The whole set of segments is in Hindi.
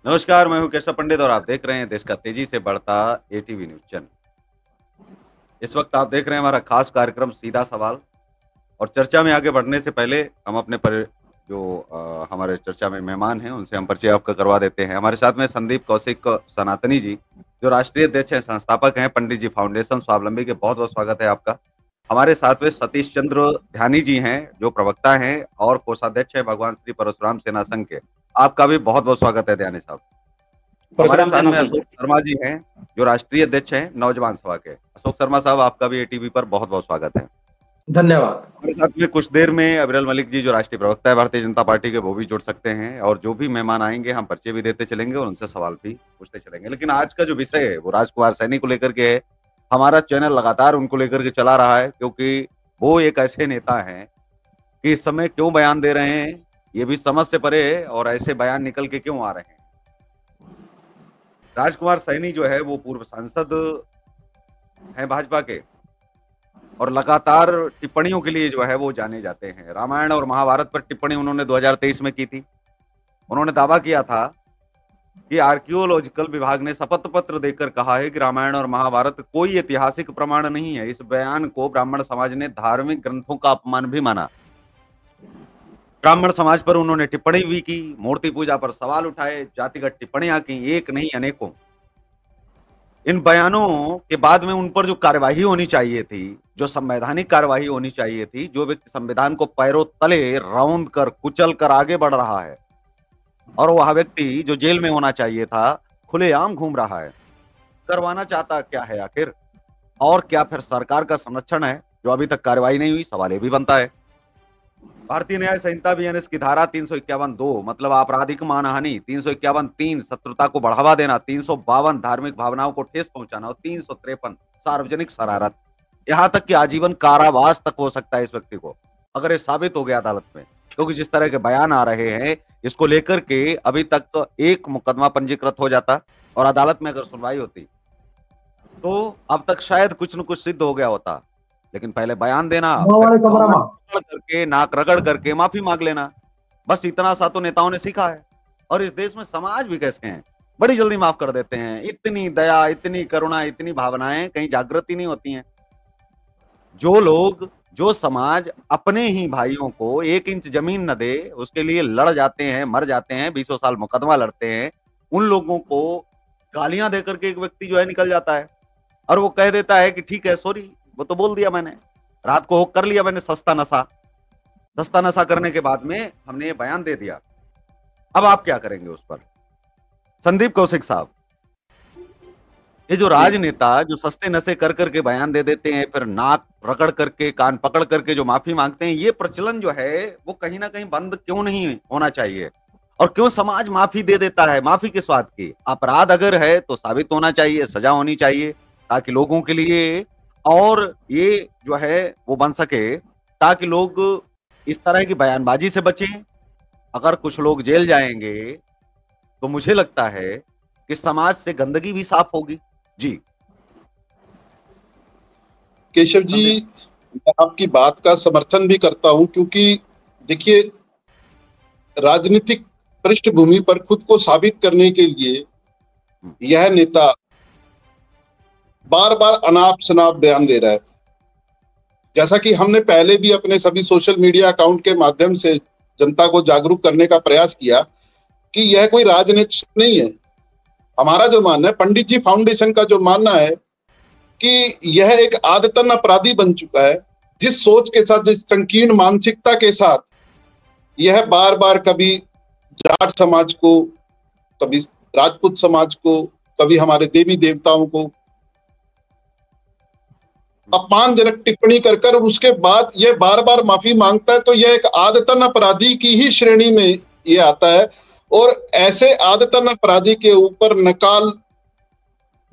नमस्कार, मैं हूं केशव पंडित और आप देख रहे हैं देश का तेजी से बढ़ता एटीवी न्यूज़ चैनल। इस वक्त आप देख रहे हैं हमारा खास कार्यक्रम सीधा सवाल। और चर्चा में आगे बढ़ने से पहले हम अपने हमारे चर्चा में मेहमान हैं उनसे हम परिचय आपका करवा देते हैं। हमारे साथ में संदीप कौशिक सनातनी जी, जो राष्ट्रीय अध्यक्ष हैं, संस्थापक हैं पंडित जी फाउंडेशन स्वावलंबी के। बहुत बहुत स्वागत है आपका। हमारे साथ में सतीश चंद्र ध्यानी जी हैं, जो प्रवक्ता हैं और कोषाध्यक्ष हैं भगवान श्री परशुराम सेना संघ के। आपका भी बहुत बहुत स्वागत है ध्यानी साहब। हमारे परशुराम साथ सेना में संघ। अशोक शर्मा जी हैं, जो राष्ट्रीय अध्यक्ष हैं नौजवान सभा के। अशोक शर्मा साहब, आपका भी एटीवी पर बहुत बहुत स्वागत है। धन्यवाद। हमारे साथ में कुछ देर में अविरल मलिक जी, जो राष्ट्रीय प्रवक्ता है भारतीय जनता पार्टी के, वो भी जुड़ सकते हैं। और जो भी मेहमान आएंगे हम परिचय भी देते चलेंगे और उनसे सवाल भी पूछते चलेंगे। लेकिन आज का जो विषय है वो राजकुमार सैनी को लेकर के है। हमारा चैनल लगातार उनको लेकर के चला रहा है, क्योंकि वो एक ऐसे नेता हैं कि इस समय क्यों बयान दे रहे हैं ये भी समझ से परे है, और ऐसे बयान निकल के क्यों आ रहे हैं। राजकुमार सैनी जो है वो पूर्व सांसद हैं भाजपा के, और लगातार टिप्पणियों के लिए जो है वो जाने जाते हैं। रामायण और महाभारत पर टिप्पणी उन्होंने 2023 में की थी। उन्होंने दावा किया था कि आर्कियोलॉजिकल विभाग ने शपथ पत्र देकर कहा है कि रामायण और महाभारत कोई ऐतिहासिक प्रमाण नहीं है। इस बयान को ब्राह्मण समाज ने धार्मिक ग्रंथों का अपमान भी माना। ब्राह्मण समाज पर उन्होंने टिप्पणी भी की, मूर्ति पूजा पर सवाल उठाए, जातिगत टिप्पणियां की, एक नहीं अनेकों। इन बयानों के बाद में उन पर जो कार्यवाही होनी चाहिए थी, जो संवैधानिक कार्यवाही होनी चाहिए थी, जो व्यक्ति संविधान को पैरों तले रौंद कर कुचल कर आगे बढ़ रहा है, और वह व्यक्ति जो जेल में होना चाहिए था खुलेआम घूम रहा है, करवाना चाहता क्या है आखिर? और क्या फिर सरकार का संरक्षण है जो अभी तक कार्रवाई नहीं हुई? सवाल ये भी बनता है। भारतीय न्याय संहिता बीएनएस की धारा 351(2) मतलब आपराधिक मानहानि, 351(3) शत्रुता को बढ़ावा देना, 352 धार्मिक भावनाओं को ठेस पहुंचाना और 353 सार्वजनिक शरारत। यहाँ तक कि आजीवन कारावास तक हो सकता है इस व्यक्ति को, अगर ये साबित हो गया अदालत में। क्योंकि जिस तरह के बयान आ रहे हैं, इसको लेकर के अभी तक एक मुकदमा पंजीकृत हो जाता और अदालत में अगर सुनवाई होती तो अब तक शायद कुछ न कुछ सिद्ध हो गया होता। लेकिन पहले बयान देना, फिर कान करके नाक रगड़ करके माफी मांग लेना, बस इतना सा तो नेताओं ने सीखा है। और इस देश में समाज भी कैसे हैं, बड़ी जल्दी माफ कर देते हैं। इतनी दया, इतनी करुणा, इतनी भावनाएं कहीं जागृति नहीं होती हैं। जो लोग, जो समाज अपने ही भाइयों को 1 इंच जमीन न दे, उसके लिए लड़ जाते हैं, मर जाते हैं, 20 साल मुकदमा लड़ते हैं, उन लोगों को गालियां देकर के एक व्यक्ति जो है निकल जाता है और वो कह देता है कि ठीक है, सॉरी, वो तो बोल दिया मैंने, रात को कर लिया मैंने सस्ता नशा करने के बाद में हमने ये बयान दे दिया। अब आप क्या करेंगे उस पर? संदीप कौशिक साहब, ये जो राजनेता जो सस्ते नशे कर करके बयान दे देते हैं, फिर नाक रगड़ करके कान पकड़ करके जो माफी मांगते हैं, ये प्रचलन जो है वो कहीं ना कहीं बंद क्यों नहीं होना चाहिए? और क्यों समाज माफी दे देता है? माफी किस बात की? अपराध अगर है तो साबित होना चाहिए, सजा होनी चाहिए, ताकि लोगों के लिए और ये जो है वो बन सके, ताकि लोग इस तरह की बयानबाजी से बचें। अगर कुछ लोग जेल जाएंगे तो मुझे लगता है कि समाज से गंदगी भी साफ होगी। जी केशव जी, मैं आपकी बात का समर्थन भी करता हूं, क्योंकि देखिए, राजनीतिक पृष्ठभूमि पर खुद को साबित करने के लिए यह नेता बार बार अनाप शनाप बयान दे रहा है। जैसा कि हमने पहले भी अपने सभी सोशल मीडिया अकाउंट के माध्यम से जनता को जागरूक करने का प्रयास किया कि यह कोई राजनीति नहीं है। हमारा जो मानना है, पंडित जी फाउंडेशन का जो मानना है कि यह एक आदतन अपराधी बन चुका है, जिस सोच के साथ, जिस संकीर्ण मानसिकता के साथ यह बार बार कभी जाट समाज को, कभी राजपूत समाज को, कभी हमारे देवी देवताओं को अपमानजनक टिप्पणी कर कर उसके बाद यह बार बार माफी मांगता है, तो यह एक आदतन अपराधी की ही श्रेणी में ये आता है। और ऐसे आदतन अपराधी के ऊपर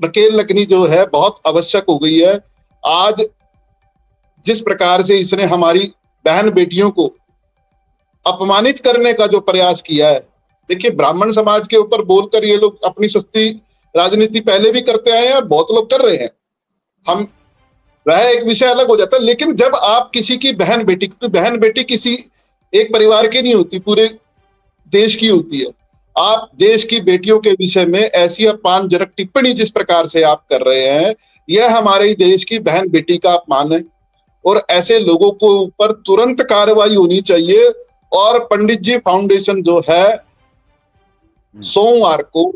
नकेल लगनी जो है बहुत आवश्यक हो गई है। आज जिस प्रकार से इसने हमारी बहन बेटियों को अपमानित करने का जो प्रयास किया है, देखिए, ब्राह्मण समाज के ऊपर बोलकर ये लोग अपनी सस्ती राजनीति पहले भी करते आए हैं और बहुत लोग कर रहे हैं। हम वह एक विषय अलग हो जाता है। लेकिन जब आप किसी की बहन बेटी, क्योंकि बहन बेटी किसी एक परिवार की नहीं होती, पूरे देश की होती है, आप देश की बेटियों के विषय में ऐसी अपमानजनक टिप्पणी जिस प्रकार से आप कर रहे हैं, यह हमारे देश की बहन बेटी का अपमान है और ऐसे लोगों को ऊपर तुरंत कार्रवाई होनी चाहिए। और पंडित जी फाउंडेशन जो है सोमवार को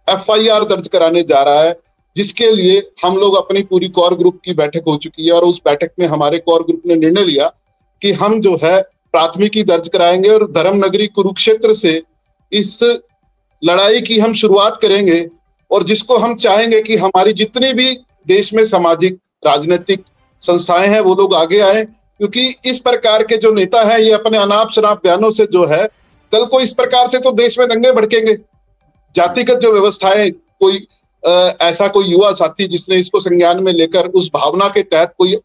एफआईआर दर्ज कराने जा रहा है, जिसके लिए हम लोग अपनी पूरी कोर ग्रुप की बैठक हो चुकी है और उस बैठक में हमारे कोर ग्रुप ने निर्णय लिया कि हम जो है प्राथमिकी दर्ज कराएंगे और धर्मनगरी कुरुक्षेत्र से इस लड़ाई की हम शुरुआत करेंगे। और जिसको हम चाहेंगे कि हमारी जितनी भी देश में सामाजिक राजनीतिक संस्थाएं हैं वो लोग आगे आए, क्योंकि इस प्रकार के जो नेता हैं ये अपने अनाप शनाप बयानों से जो है कल को इस प्रकार से तो देश में दंगे भड़केंगे। जातिगत जो व्यवस्थाएं, कोई ऐसा कोई युवा साथी जिसने इसको संज्ञान में लेकर उस भावना के तहत कोई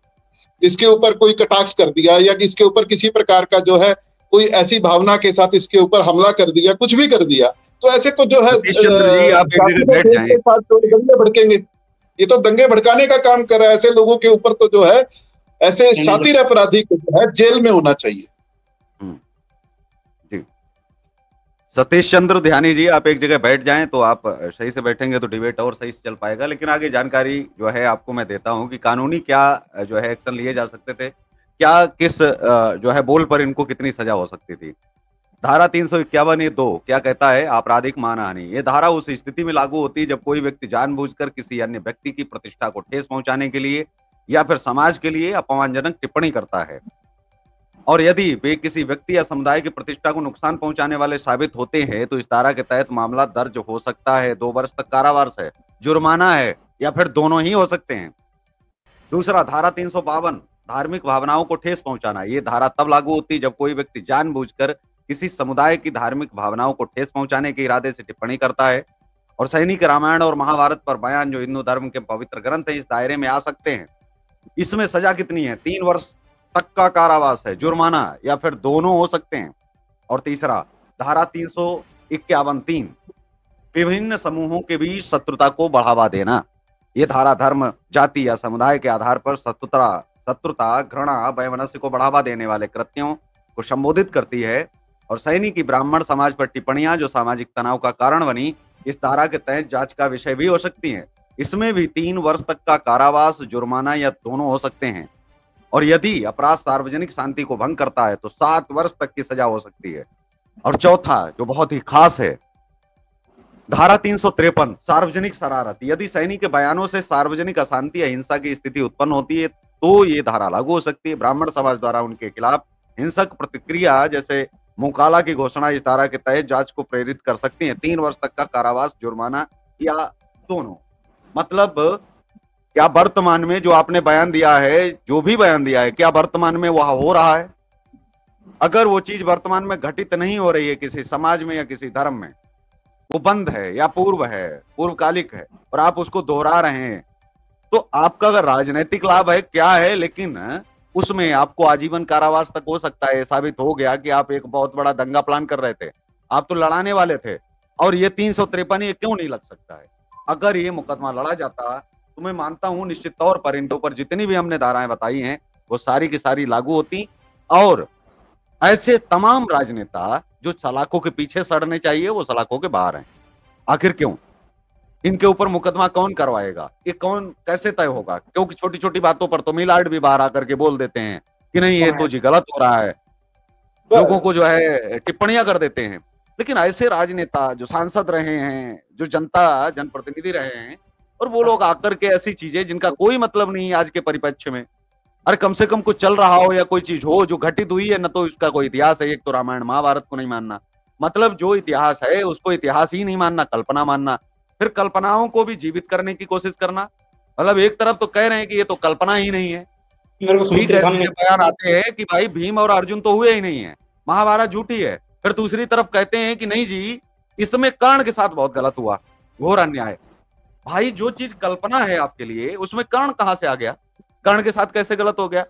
इसके ऊपर कोई कटाक्ष कर दिया या इसके ऊपर किसी प्रकार का जो है कोई ऐसी भावना के साथ इसके ऊपर हमला कर दिया, कुछ भी कर दिया, तो ऐसे तो जो है आप एक जगह बैठ जाएं। दंगे भड़केंगे। ये तो दंगे भड़काने का काम कर रहा है। ऐसे लोगों के ऊपर तो जो है ऐसे शातिर अपराधी को जो है जेल में होना चाहिए। जी सतीश चंद्र ध्यानी जी, आप एक जगह बैठ जाएं तो आप सही से बैठेंगे तो डिबेट और सही से चल पाएगा। लेकिन आगे जानकारी जो है आपको मैं देता हूं कि कानूनी क्या जो है एक्शन लिए जा सकते थे, क्या किस जो है बोल पर इनको कितनी सजा हो सकती थी। धारा 351(2) क्या कहता है? आपराधिक मानहानि। ये धारा उस स्थिति में लागू होती है जब कोई व्यक्ति जानबूझकर किसी अन्य व्यक्ति की प्रतिष्ठा को ठेस पहुंचाने के लिए या फिर समाज के लिए अपमानजनक टिप्पणी करता है, और यदि वे किसी व्यक्ति या समुदाय की प्रतिष्ठा को नुकसान पहुंचाने वाले साबित होते हैं तो इस धारा के तहत मामला दर्ज हो सकता है। 2 वर्ष तक कारावास है, जुर्माना है, या फिर दोनों ही हो सकते हैं। दूसरा, धारा 352 धार्मिक भावनाओं को ठेस पहुंचाना। ये धारा तब लागू होती है जब कोई व्यक्ति जानबूझकर किसी समुदाय की धार्मिक भावनाओं को ठेस पहुंचाने के इरादे से टिप्पणी करता है। और सैनिक रामायण और महाभारत पर बयान जो हिंदू धर्म के पवित्र ग्रंथ है इस दायरे में आ सकते हैं। इसमें सजा कितनी है? 3 वर्ष तक का कारावास है, जुर्माना, या फिर दोनों हो सकते हैं। और तीसरा, धारा 351(3) विभिन्न समूहों के बीच शत्रुता को बढ़ावा देना। ये धारा धर्म, जाति या समुदाय के आधार पर शत्रुता, घृणा, वैमनस्य को बढ़ावा देने वाले कृत्यों को संबोधित करती है। और सैनिक ब्राह्मण समाज पर टिप्पणियां जो सामाजिक तनाव का कारण बनी, इस धारा के तहत जांच का विषय भी हो सकती है। इसमें भी 3 वर्ष तक का कारावास, जुर्माना या दोनों हो सकते हैं। और यदि अपराध सार्वजनिक शांति को भंग करता है तो 7 वर्ष तक की सजा हो सकती है। और चौथा, जो बहुत ही खास है, धारा 353 सार्वजनिक शरारत। यदि सैनिक के बयानों से सार्वजनिक अशांति या हिंसा की स्थिति उत्पन्न होती है तो ये धारा लागू हो सकती है। ब्राह्मण समाज द्वारा उनके खिलाफ हिंसक प्रतिक्रिया जैसे मुकाला की घोषणा इस धारा के तहत जांच को प्रेरित कर सकती है। 3 वर्ष तक का कारावास, जुर्माना या दोनों। मतलब क्या वर्तमान में जो आपने बयान दिया है, जो भी बयान दिया है, क्या वर्तमान में वह हो रहा है? अगर वो चीज वर्तमान में घटित नहीं हो रही है किसी समाज में या किसी धर्म में, वो बंद है या पूर्व है, पूर्वकालिक है, और आप उसको दोहरा रहे हैं, तो आपका अगर राजनीतिक लाभ है क्या है, लेकिन उसमें आपको आजीवन कारावास तक हो सकता है। साबित हो गया कि आप एक बहुत बड़ा दंगा प्लान कर रहे थे, आप तो लड़ाने वाले थे। और ये 353 ये क्यों नहीं लग सकता है? अगर ये मुकदमा लड़ा जाता तो मैं मानता हूं निश्चित तौर पर इनके ऊपर जितनी भी हमने धाराएं बताई हैं वो सारी की सारी लागू होती। और ऐसे तमाम राजनेता जो सलाखों के पीछे सड़ने चाहिए वो सलाखों के बाहर हैं। आखिर क्यों? इनके ऊपर मुकदमा कौन करवाएगा? ये कौन कैसे तय होगा? क्योंकि छोटी छोटी बातों पर तो मिलाड भी बाहर आकर के बोल देते हैं कि नहीं ये तो जी गलत हो रहा है, लोगों को जो है टिप्पणियां कर देते हैं। लेकिन ऐसे राजनेता जो सांसद रहे हैं, जो जनता जनप्रतिनिधि रहे हैं, और वो लोग आकर के ऐसी चीजें जिनका कोई मतलब नहीं है आज के परिप्रेक्ष्य में, अरे कम से कम कुछ चल रहा हो या कोई चीज हो जो घटित हुई है, न तो उसका कोई इतिहास है। एक तो रामायण महाभारत को नहीं मानना, मतलब जो इतिहास है उसको इतिहास ही नहीं मानना, कल्पना मानना, फिर कल्पनाओं को भी जीवित करने की कोशिश करना। मतलब एक तरफ तो कह रहे हैं कि ये तो कल्पना ही नहीं है, बयान आते हैं कि भाई भीम और अर्जुन तो हुए ही नहीं है, महाभारत झूठी है, फिर दूसरी तरफ कहते हैं कि नहीं जी इसमें कर्ण के साथ बहुत गलत हुआ, घोर अन्याय। भाई जो चीज कल्पना है आपके लिए उसमें कर्ण कहां से आ गया? कर्ण के साथ कैसे गलत हो गया?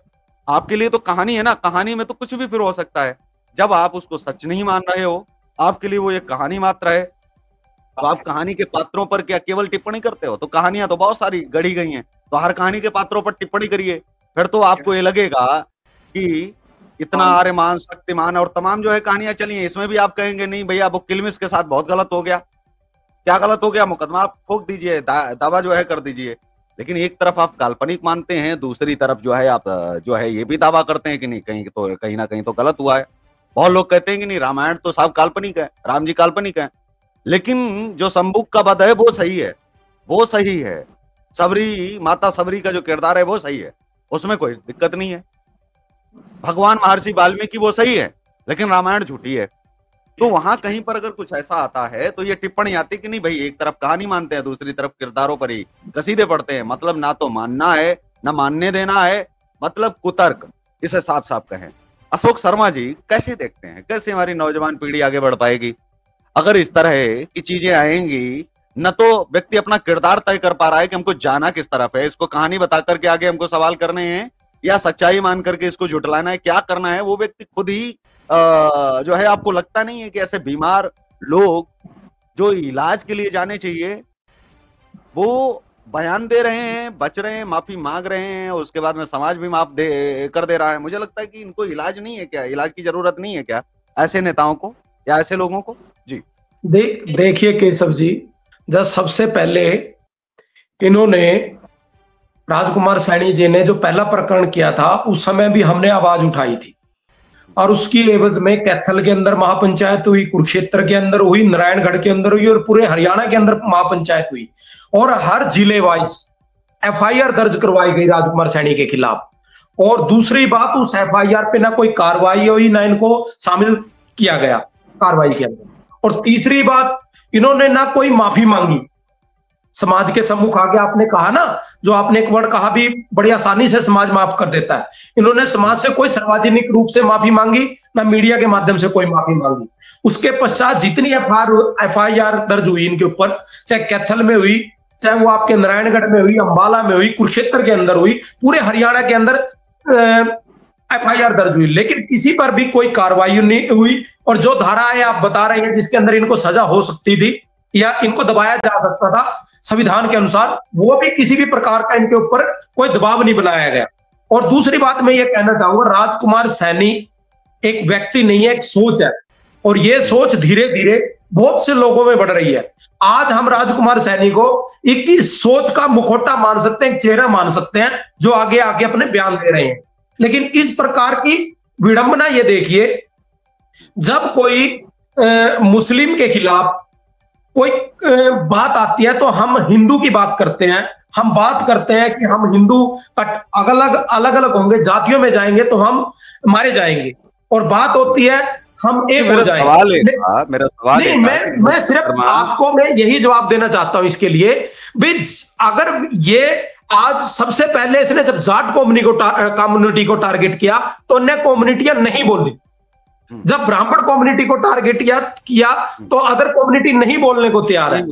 आपके लिए तो कहानी है ना, कहानी में तो कुछ भी फिर हो सकता है। जब आप उसको सच नहीं मान रहे हो, आपके लिए वो एक कहानी मात्र है, तो आप कहानी के पात्रों पर क्या केवल टिप्पणी करते हो? तो कहानियां तो बहुत सारी गढ़ी गई हैं, तो हर कहानी के पात्रों पर टिप्पणी करिए, फिर तो आपको ये लगेगा कि इतना हाँ आर्यमान, शक्तिमान और तमाम जो है कहानियां चली हैं। इसमें भी आप कहेंगे नहीं भैया वो किलमिश के साथ बहुत गलत हो गया। क्या गलत हो गया? मुकदमा आप ठोक दीजिए, दावा जो है कर दीजिए। लेकिन एक तरफ आप काल्पनिक मानते हैं, दूसरी तरफ जो है आप जो है ये भी दावा करते हैं कि नहीं, कहीं ना कहीं तो गलत हुआ है। बहुत लोग कहते हैं कि नहीं रामायण तो साहब काल्पनिक है, राम जी काल्पनिक है। लेकिन जो शंबुक का वध है वो सही है, वो सही है। सबरी, माता सबरी का जो किरदार है वो सही है, उसमें कोई दिक्कत नहीं है। भगवान महर्षि वाल्मीकि वो सही है, लेकिन रामायण झूठी है। तो वहां कहीं पर अगर कुछ ऐसा आता है तो ये टिप्पणी आती कि नहीं भाई एक तरफ कहानी मानते हैं, दूसरी तरफ किरदारों पर ही कसीदे पढ़ते हैं। मतलब ना तो मानना है ना मानने देना है, मतलब कुतर्क, इसे साफ साफ कहें। अशोक शर्मा जी कैसे देखते हैं, कैसे हमारी नौजवान पीढ़ी आगे बढ़ पाएगी अगर इस तरह की चीजें आएंगी? न तो व्यक्ति अपना किरदार तय कर पा रहा है कि हमको जाना किस तरफ है, इसको कहानी बता करके आगे हमको सवाल करने हैं या सच्चाई मान करके इसको झुटलाना है, क्या करना है वो व्यक्ति खुद ही जो है। आपको लगता नहीं है कि ऐसे बीमार लोग जो इलाज के लिए जाने चाहिए वो बयान दे रहे हैं, बच रहे हैं, माफी मांग रहे हैं, और उसके बाद में समाज भी माफ कर दे रहा है? मुझे लगता है कि इनको इलाज नहीं है क्या, इलाज की जरूरत नहीं है क्या ऐसे नेताओं को या ऐसे लोगों को? जी देखिए केशव जी, जब सबसे पहले इन्होंने राजकुमार सैनी जी ने जो पहला प्रकरण किया था उस समय भी हमने आवाज उठाई थी, और उसकी एवज में कैथल के अंदर महापंचायत हुई, कुरुक्षेत्र के अंदर हुई, नारायणगढ़ के अंदर हुई, और पूरे हरियाणा के अंदर महापंचायत हुई, और हर जिले वाइज एफआईआर दर्ज करवाई गई राजकुमार सैनी के खिलाफ। और दूसरी बात, उस एफआईआर पे ना कोई कार्रवाई हुई, ना इनको शामिल किया गया कार्रवाई के अंदर। और तीसरी बात, इन्होंने ना कोई माफी मांगी समाज के सम्मुख आगे। आपने कहा ना, जो आपने एक वर्ड कहा भी बड़ी आसानी से समाज माफ कर देता है, इन्होंने समाज से कोई सार्वजनिक रूप से माफी मांगी, ना मीडिया के माध्यम से कोई माफी मांगी। उसके पश्चात जितनी एफआईआर दर्ज हुई इनके ऊपर, चाहे कैथल में हुई, चाहे वो आपके नारायणगढ़ में हुई, अंबाला में हुई, कुरुक्षेत्र के अंदर हुई, पूरे हरियाणा के अंदर एफआईआर दर्ज हुई, लेकिन किसी पर भी कोई कार्रवाई नहीं हुई। और जो धाराएं आप बता रहे हैं जिसके अंदर इनको सजा हो सकती थी या इनको दबाया जा सकता था संविधान के अनुसार, वो भी किसी भी प्रकार का इनके ऊपर कोई दबाव नहीं बनाया गया। और दूसरी बात मैं ये कहना चाहूंगा, राजकुमार सैनी एक व्यक्ति नहीं है, एक सोच है, और ये सोच धीरे धीरे बहुत से लोगों में बढ़ रही है। आज हम राजकुमार सैनी को एक ही सोच का मुखौटा मान सकते हैं, चेहरा मान सकते हैं, जो आगे आके अपने बयान दे रहे हैं। लेकिन इस प्रकार की विडंबना ये देखिए, जब कोई मुस्लिम के खिलाफ कोई बात आती है तो हम हिंदू की बात करते हैं, हम बात करते हैं कि हम हिंदू अलग अलग होंगे, जातियों में जाएंगे तो हम मारे जाएंगे, और बात होती है हम एक हो जाएंगे। मेरा सवाल नहीं, मैं सिर्फ आपको मैं यही जवाब देना चाहता हूं इसके लिए भी। अगर ये आज सबसे पहले इसने जब जाट कम्युनिटी को टारगेट किया तो अन्य कम्युनिटियां नहीं बोली, जब ब्राह्मण कम्युनिटी को टारगेट किया तो अदर कम्युनिटी नहीं बोलने को तैयार है।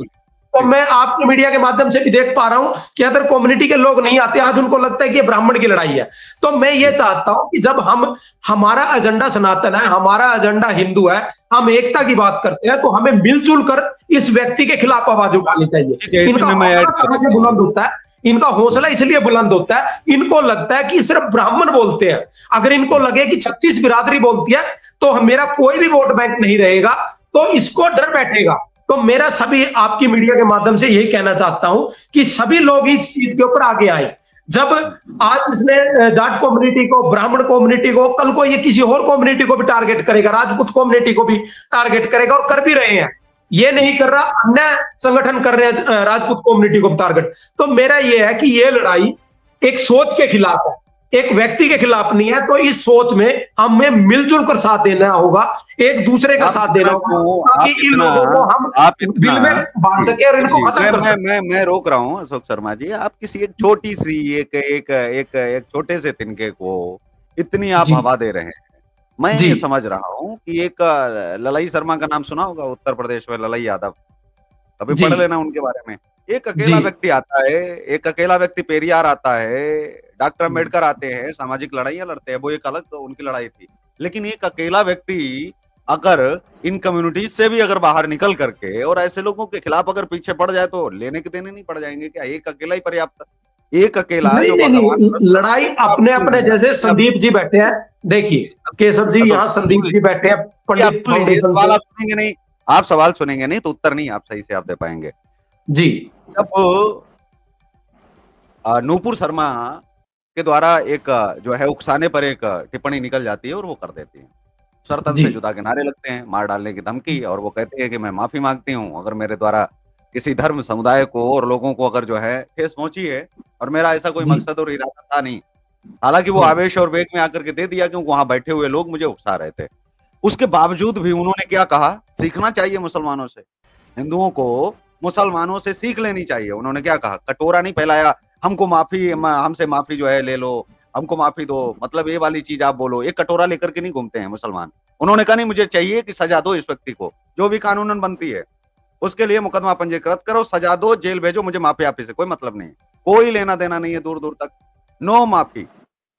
तो मैं आपके मीडिया के माध्यम से भी देख पा रहा हूं कि अदर कम्युनिटी के लोग नहीं आते, आज उनको लगता है कि ये ब्राह्मण की लड़ाई है। तो मैं ये चाहता हूं कि जब हमारा एजेंडा सनातन है, हमारा एजेंडा हिंदू है, हम एकता की बात करते हैं, तो हमें मिलजुल कर इस व्यक्ति के खिलाफ आवाज उठानी चाहिए। इनका हौसला से बुलंद होता है, इनका हौसला इसलिए बुलंद होता है, इनको लगता है कि सिर्फ ब्राह्मण बोलते हैं। अगर इनको लगे कि 36 बिरादरी बोलती है तो मेरा कोई भी वोट बैंक नहीं रहेगा, तो इसको डर बैठेगा। तो मेरा सभी आपकी मीडिया के माध्यम से यही कहना चाहता हूं कि सभी लोग इस चीज के ऊपर आगे आए। जब आज इसने जाट कम्युनिटी को, ब्राह्मण कम्युनिटी को, कल को ये किसी और कम्युनिटी को भी टारगेट करेगा, राजपूत कम्युनिटी को भी टारगेट करेगा, और कर भी रहे हैं। ये नहीं कर रहा, अन्य संगठन कर रहे हैं राजपूत कम्युनिटी को टारगेट। तो मेरा ये है कि ये लड़ाई एक सोच के खिलाफ है, एक व्यक्ति के खिलाफ नहीं है। तो इस सोच में हमें मिलजुल कर साथ देना होगा, एक दूसरे का साथ देना होगा, ताकि इन लोगों को हम दिल में बांध सके और इनको खत्म कर सके। मैं रोक रहा हूं अशोक शर्मा जी, आप किसी एक छोटी सी एक छोटे से तिनके को इतनी आप हवा दे रहे हैं। मैं ये समझ रहा हूं कि एक ललाई शर्मा का नाम सुना होगा, उत्तर प्रदेश में ललाई यादव, कभी पढ़ लेना उनके बारे में। एक अकेला व्यक्ति आता है, एक अकेला व्यक्ति पेरियार आता है, डॉक्टर अम्बेडकर आते हैं, सामाजिक लड़ाइयां लड़ते हैं, वो एक अलग तो उनकी लड़ाई थी। लेकिन एक अकेला व्यक्ति अगर इन कम्युनिटीज से भी अगर बाहर निकल करके और ऐसे लोगों के खिलाफ अगर पीछे पड़ जाए तो लेने के देने नहीं पड़ जाएंगे क्या? एक अकेला ही पर्याप्त? एक अकेला जो नहीं भगवान नहीं, लड़ाई अपने अपने, जैसे संदीप जी बैठे हैं, देखिए केशव जी, यहाँ संदीप जी बैठे हैं पंडित फाउंडेशन से। सवाल आप सुनेंगे नहीं, आप सवाल सुनेंगे नहीं तो उत्तर नहीं आप सही से आप दे पाएंगे। जी, जब नूपुर शर्मा के द्वारा एक जो है उकसाने पर एक टिप्पणी निकल जाती है और वो कर देती है, सरतन जी, से जुदा किनारे लगते हैं, मार डालने की धमकी, और वो कहते हैं कि मैं माफी मांगती हूँ अगर मेरे द्वारा किसी धर्म समुदाय को और लोगों को अगर जो है ठेस पहुंची है, और मेरा ऐसा कोई जी, मकसद और इरादा था नहीं। हालांकि वो आवेश और वेग में आकर के दे दिया क्योंकि वहां बैठे हुए लोग मुझे उकसा रहे थे। उसके बावजूद भी उन्होंने क्या कहा, सीखना चाहिए मुसलमानों से, हिंदुओं को मुसलमानों से सीख लेनी चाहिए। उन्होंने क्या कहा, कटोरा नहीं फैलाया, हमको माफी, हमसे माफी जो है ले लो, हमको माफी दो, मतलब ये वाली चीज आप बोलो। एक कटोरा लेकर के नहीं घूमते हैं मुसलमान। उन्होंने कहा नहीं, मुझे चाहिए कि सजा दो इस व्यक्ति को, जो भी कानूनन बनती है उसके लिए मुकदमा पंजीकृत करो, सजा दो, जेल भेजो, मुझे माफी आपी से कोई मतलब नहीं है, कोई लेना देना नहीं है दूर दूर तक, नो माफी।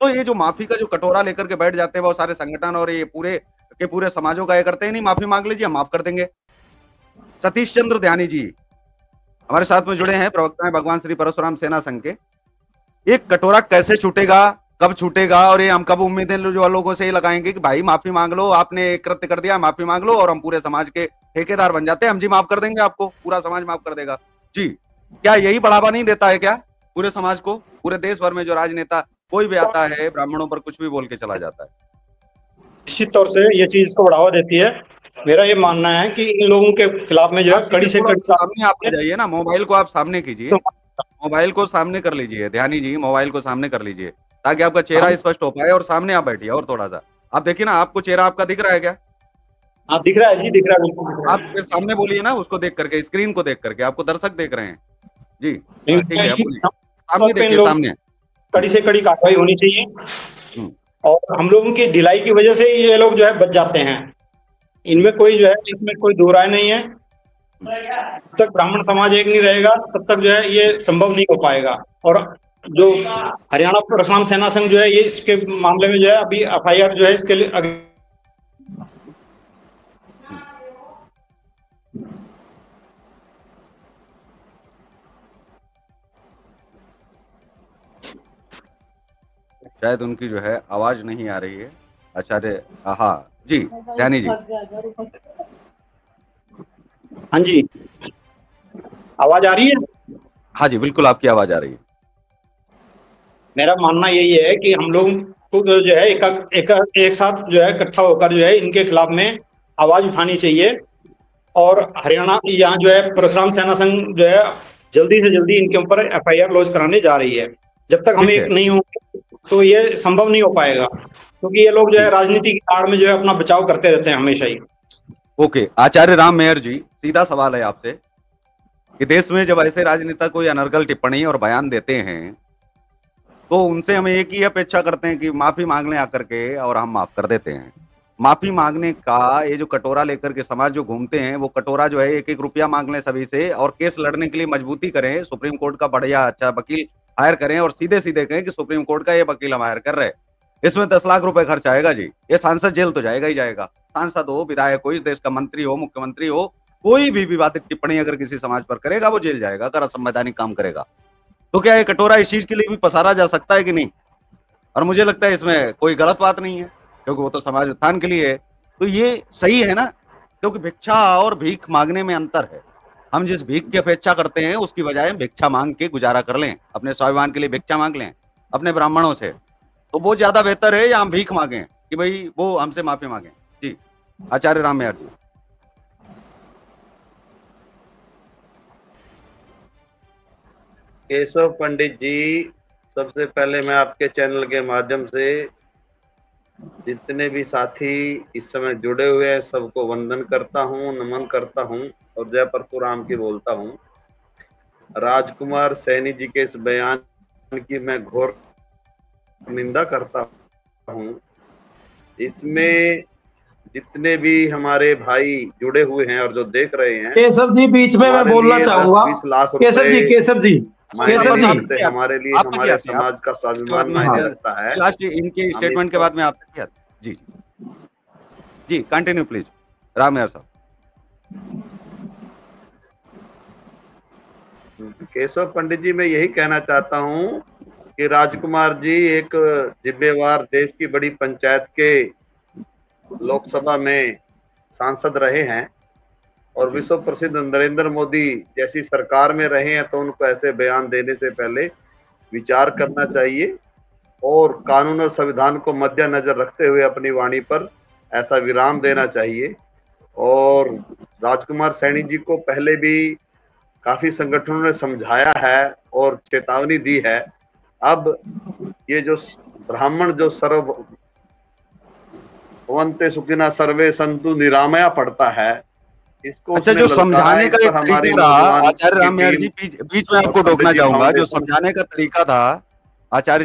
तो ये जो माफी का जो कटोरा लेकर के बैठ जाते हैं बहुत सारे संगठन और ये पूरे के पूरे समाजों का, ये करते हैं नहीं, माफी मांग लीजिए हम माफ कर देंगे। सतीश चंद्र ध्यानी जी हमारे साथ में जुड़े हैं, प्रवक्ता हैं भगवान श्री परशुराम सेना संघ के। एक कटोरा कैसे छूटेगा, कब छूटेगा, और ये हम कब उम्मीदें जो लोगों से ये लगाएंगे कि भाई माफी मांग लो, आपने कृत्य कर दिया, माफी मांग लो, और हम पूरे समाज के ठेकेदार बन जाते हैं, हम जी माफ कर देंगे आपको, पूरा समाज माफ कर देगा जी। क्या यही बढ़ावा नहीं देता है क्या पूरे समाज को? पूरे देश भर में जो राजनेता कोई भी आता है ब्राह्मणों पर कुछ भी बोल के चला जाता है। निश्चित तौर से ये चीज को बढ़ावा देती है। मेरा ये मानना है कि इन लोगों के खिलाफ में जो है कड़ी से कड़ी सामने आप आ जाइए ना, मोबाइल को आप सामने कीजिए, मोबाइल को सामने कर लीजिए, ध्यानी जी मोबाइल को सामने कर लीजिए ताकि आपका चेहरा स्पष्ट हो पाए, और सामने आप बैठिए और थोड़ा सा आप देखिए ना, आपको चेहरा आपका दिख रहा है क्या? हाँ दिख रहा है जी, दिख रहा है, बिल्कुल दिख रहा आप फिर सामने बोलिए ना, उसको देख करके, स्क्रीन को देख करके, आपको दर्शक देख रहे हैं जी। है। ठीक है, बोलिए, सामने इन देखिए, लोगों सामने। कड़ी से कड़ी कार्रवाई होनी चाहिए, हम्म, और हम लोगों की ढिलाई की वजह से ये लोग जो है बच जाते हैं। इनमें कोई जो है, इसमें कोई दो राय नहीं है। जब तक ब्राह्मण समाज एक नहीं रहेगा तब तक जो है ये संभव नहीं हो पाएगा। और जो हरियाणा परशुराम सेना संघ जो है ये इसके मामले में जो है अभी एफआईआर जो है इसके लिए शायद उनकी जो है आवाज नहीं आ रही है आचार्य। हाँ जी, ध्यानी जी। हाँ जी, आवाज आ रही है? हाँ जी, बिल्कुल आपकी आवाज आ रही है। मेरा मानना यही है कि हम लोग को जो है एक साथ जो है इकट्ठा होकर जो है इनके खिलाफ में आवाज उठानी चाहिए। और हरियाणा यहाँ जो है परशुराम सेना संघ जो है जल्दी से जल्दी इनके ऊपर एफआईआर लॉन्च कराने जा रही है। जब तक हम एक नहीं होंगे तो ये संभव नहीं हो पाएगा, क्योंकि ये लोग जो है राजनीति की आड़ में जो है अपना बचाव करते रहते हैं हमेशा ही। ओके, आचार्य राम मेहर जी, सीधा सवाल है आपसे कि देश में जब ऐसे राजनेता कोई अनर्गल टिप्पणी और बयान देते हैं तो उनसे हम एक ही अपेक्षा करते हैं कि माफी मांग लें आकर के, और हम माफ कर देते हैं। माफी मांगने का ये जो कटोरा लेकर के समाज जो घूमते हैं, वो कटोरा जो है 1-1 रुपया मांग लें सभी से, और केस लड़ने के लिए मजबूती करें, सुप्रीम कोर्ट का बढ़िया अच्छा वकील हायर करें और सीधे सीधे कहें कि सुप्रीम कोर्ट का ये वकील हम हायर कर रहे हैं, इसमें 10 लाख रुपए खर्च आएगा जी, ये सांसद जेल तो जाएगा ही जाएगा। सांसद हो, विधायक हो, इस देश का मंत्री हो, मुख्यमंत्री हो, कोई भी विवादित टिप्पणी अगर किसी समाज पर करेगा वो जेल जाएगा अगर असंवैधानिक काम करेगा। तो क्या ये कटोरा इस चीज के लिए भी पसारा जा सकता है कि नहीं? और मुझे लगता है इसमें कोई गलत बात नहीं है, क्योंकि वो तो समाज उत्थान के लिए है। तो ये सही है ना, क्योंकि भिक्षा और भीख मांगने में अंतर है। हम जिस भीख की अपेक्षा करते हैं उसकी बजाय भिक्षा मांग के गुजारा कर लें, अपने स्वाभिमान के लिए भिक्षा मांग लें अपने ब्राह्मणों से, तो वो ज्यादा बेहतर है या हम भीख मांगे कि भाई वो हमसे माफी मांगे। जी, आचार्य राम मेहर जी। केशव पंडित जी, सबसे पहले मैं आपके चैनल के माध्यम से जितने भी साथी इस समय जुड़े हुए हैं सबको वंदन करता हूँ, नमन करता हूँ और जय परशुराम की बोलता हूँ। राजकुमार सैनी जी के इस बयान की मैं घोर निंदा करता हूँ। इसमें जितने भी हमारे भाई जुड़े हुए हैं और जो देख रहे हैं, केशव जी बीच में मैं बोलना चाहूंगा। 20 लाख केशव जी, केशव जी, केशव जी, हमारे लिए हमारे समाज का स्वाभिमान मायने रखता है। लास्ट इनके स्टेटमेंट के बाद में आप जी जी कंटिन्यू प्लीज राम मेहर साहब। केशव पंडित जी, मैं यही कहना चाहता हूँ कि राजकुमार जी एक जिम्मेवार देश की बड़ी पंचायत के लोकसभा में सांसद रहे हैं और विश्व प्रसिद्ध नरेंद्र मोदी जैसी सरकार में रहे हैं, तो उनको ऐसे बयान देने से पहले विचार करना चाहिए और कानून और संविधान को मद्देनजर रखते हुए अपनी वाणी पर ऐसा विराम देना चाहिए। और राजकुमार सैनी जी को पहले भी काफी संगठनों ने समझाया है और चेतावनी दी है। अब ये जो ब्राह्मण जो सर्वभवन्ते सुखिनः सर्वे सन्तु निरामया पढ़ता है, इसको अच्छा, जो समझाने का एक तरीका था आचार्य रामयार जी, बीच में आपको टोकना चाहूंगा, जो समझाने का तरीका था आचार्य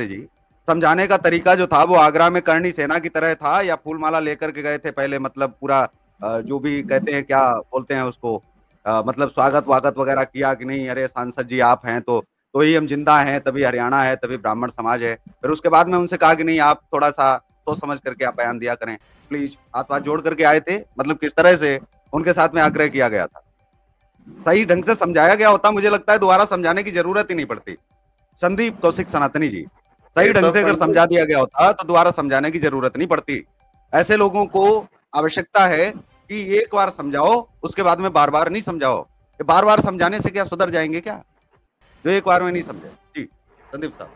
जी, समझाने का तरीका जो था वो आगरा में करणी सेना की तरह था या फूलमाला लेकर के गए थे पहले, मतलब पूरा जो भी कहते हैं क्या बोलते हैं उसको, मतलब स्वागत वागत वगैरह किया कि नहीं, अरे सांसद जी आप हैं तो ही हम जिंदा हैं, तभी हरियाणा है, तभी ब्राह्मण समाज है। फिर उसके बाद में उनसे कहा कि नहीं आप थोड़ा सा सोच समझ करके आप बयान दिया करें प्लीज, हाथ जोड़ करके आए थे, मतलब किस तरह से उनके साथ में आग्रह किया गया था? सही ढंग से समझाया गया होता, मुझे लगता है दोबारा समझाने की जरूरत ही नहीं पड़ती। संदीप कौशिक सनातनी जी, सही ढंग से अगर समझा दिया गया होता तो दोबारा समझाने की जरूरत नहीं पड़ती। ऐसे लोगों को आवश्यकता है कि एक बार समझाओ, उसके बाद में बार बार नहीं समझाओ। बार बार समझाने से क्या सुधर जाएंगे क्या, जो एक बार में नहीं समझे? जी संदीप साहब।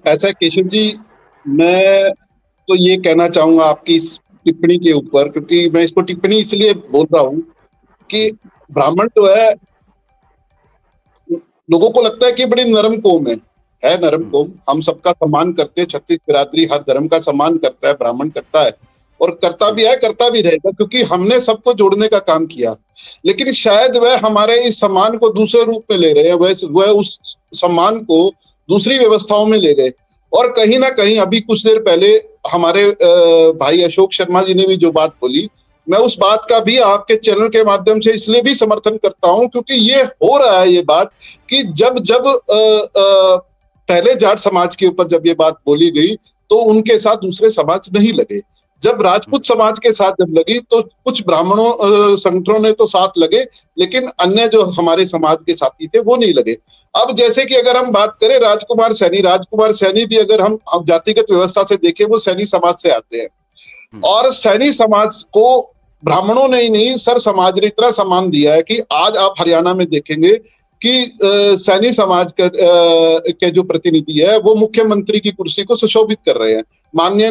ऐसा केशव जी, मैं तो ये कहना चाहूंगा आपकी इस टिप्पणी के ऊपर, क्योंकि मैं इसको टिप्पणी इसलिए बोल रहा हूँ कि ब्राह्मण जो है, लोगों को लगता है कि बड़ी नरम कौम है नरम कौम, हम सबका सम्मान करते हैं, छत्तीस बिरादरी हर धर्म का सम्मान करता है, ब्राह्मण करता है और करता भी है, करता भी रहेगा, क्योंकि हमने सबको जोड़ने का काम किया। लेकिन शायद वह हमारे इस सम्मान को दूसरे रूप में ले रहे हैं, वह उस सम्मान को दूसरी व्यवस्थाओं में ले गए। और कहीं ना कहीं अभी कुछ देर पहले हमारे भाई अशोक शर्मा जी ने भी जो बात बोली, मैं उस बात का भी आपके चैनल के माध्यम से इसलिए भी समर्थन करता हूं क्योंकि ये हो रहा है ये बात कि जब पहले जाट समाज के ऊपर जब ये बात बोली गई तो उनके साथ दूसरे समाज नहीं लगे, जब राजपूत समाज के साथ जब लगी तो कुछ ब्राह्मणों संगठनों ने तो साथ लगे, लेकिन अन्य जो हमारे समाज के साथी थे वो नहीं लगे। अब जैसे कि अगर हम बात करें राजकुमार सैनी भी अगर हम जातिगत व्यवस्था से देखें, वो सैनी समाज से आते हैं और सैनी समाज को ब्राह्मणों ने ही नहीं सर समाज ने इतना सम्मान दिया है कि आज आप हरियाणा में देखेंगे कि सैनी समाज के जो प्रतिनिधि है वो मुख्यमंत्री की कुर्सी को सुशोभित कर रहे हैं। माननीय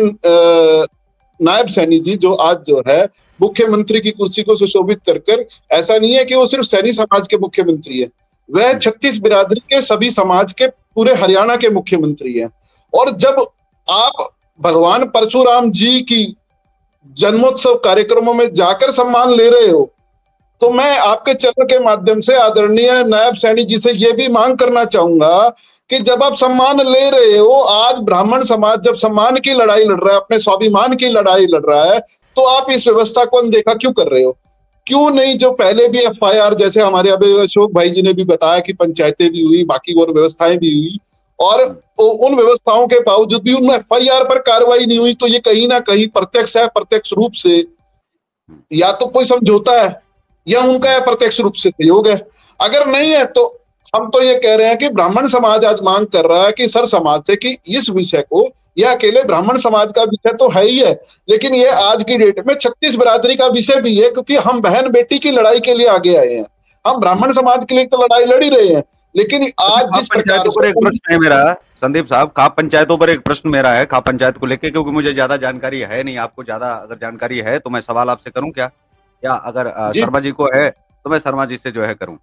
नायब सैनी जी जो आज जो है मुख्यमंत्री की कुर्सी को सुशोभित कर ऐसा नहीं है कि वो सिर्फ सैनी समाज के मुख्यमंत्री है, वह 36 बिरादरी के सभी समाज के पूरे हरियाणा के मुख्यमंत्री हैं। और जब आप भगवान परशुराम जी की जन्मोत्सव कार्यक्रमों में जाकर सम्मान ले रहे हो, तो मैं आपके चैनल के माध्यम से आदरणीय नायब सैनी जी से यह भी मांग करना चाहूंगा कि जब आप सम्मान ले रहे हो, आज ब्राह्मण समाज जब सम्मान की लड़ाई लड़ रहा है, अपने स्वाभिमान की लड़ाई लड़ रहा है, तो आप इस व्यवस्था को अनदेखा क्यों कर रहे हो? क्यों नहीं जो पहले भी एफआईआर, जैसे हमारे अभी अशोक भाई जी ने भी बताया कि पंचायतें भी हुई, बाकी और व्यवस्थाएं भी हुई, और उन व्यवस्थाओं के बावजूद भी उन एफआईआर पर कार्रवाई नहीं हुई, तो ये कहीं ना कहीं प्रत्यक्ष है प्रत्यक्ष रूप से या तो कोई समझौता है या उनका अप्रत्यक्ष रूप से सहयोग है। अगर नहीं है तो हम तो ये कह रहे हैं कि ब्राह्मण समाज आज मांग कर रहा है कि सर समाज से कि इस विषय को, यह अकेले ब्राह्मण समाज का विषय तो है ही है, लेकिन ये आज की डेट में 36 बिरादरी का विषय भी है, क्योंकि हम बहन बेटी की लड़ाई के लिए आगे आए हैं। हम ब्राह्मण समाज के लिए तो लड़ाई लड़ ही रहे हैं, लेकिन आज जिस पंचायतों पर एक प्रश्न है मेरा, संदीप साहब, खाप पंचायतों पर एक प्रश्न मेरा है, खाप पंचायत को लेकर, क्योंकि मुझे ज्यादा जानकारी है नहीं। आपको ज्यादा अगर जानकारी है तो मैं सवाल आपसे करूं क्या, या अगर शर्मा जी को है तो मैं शर्मा जी से जो है करूं?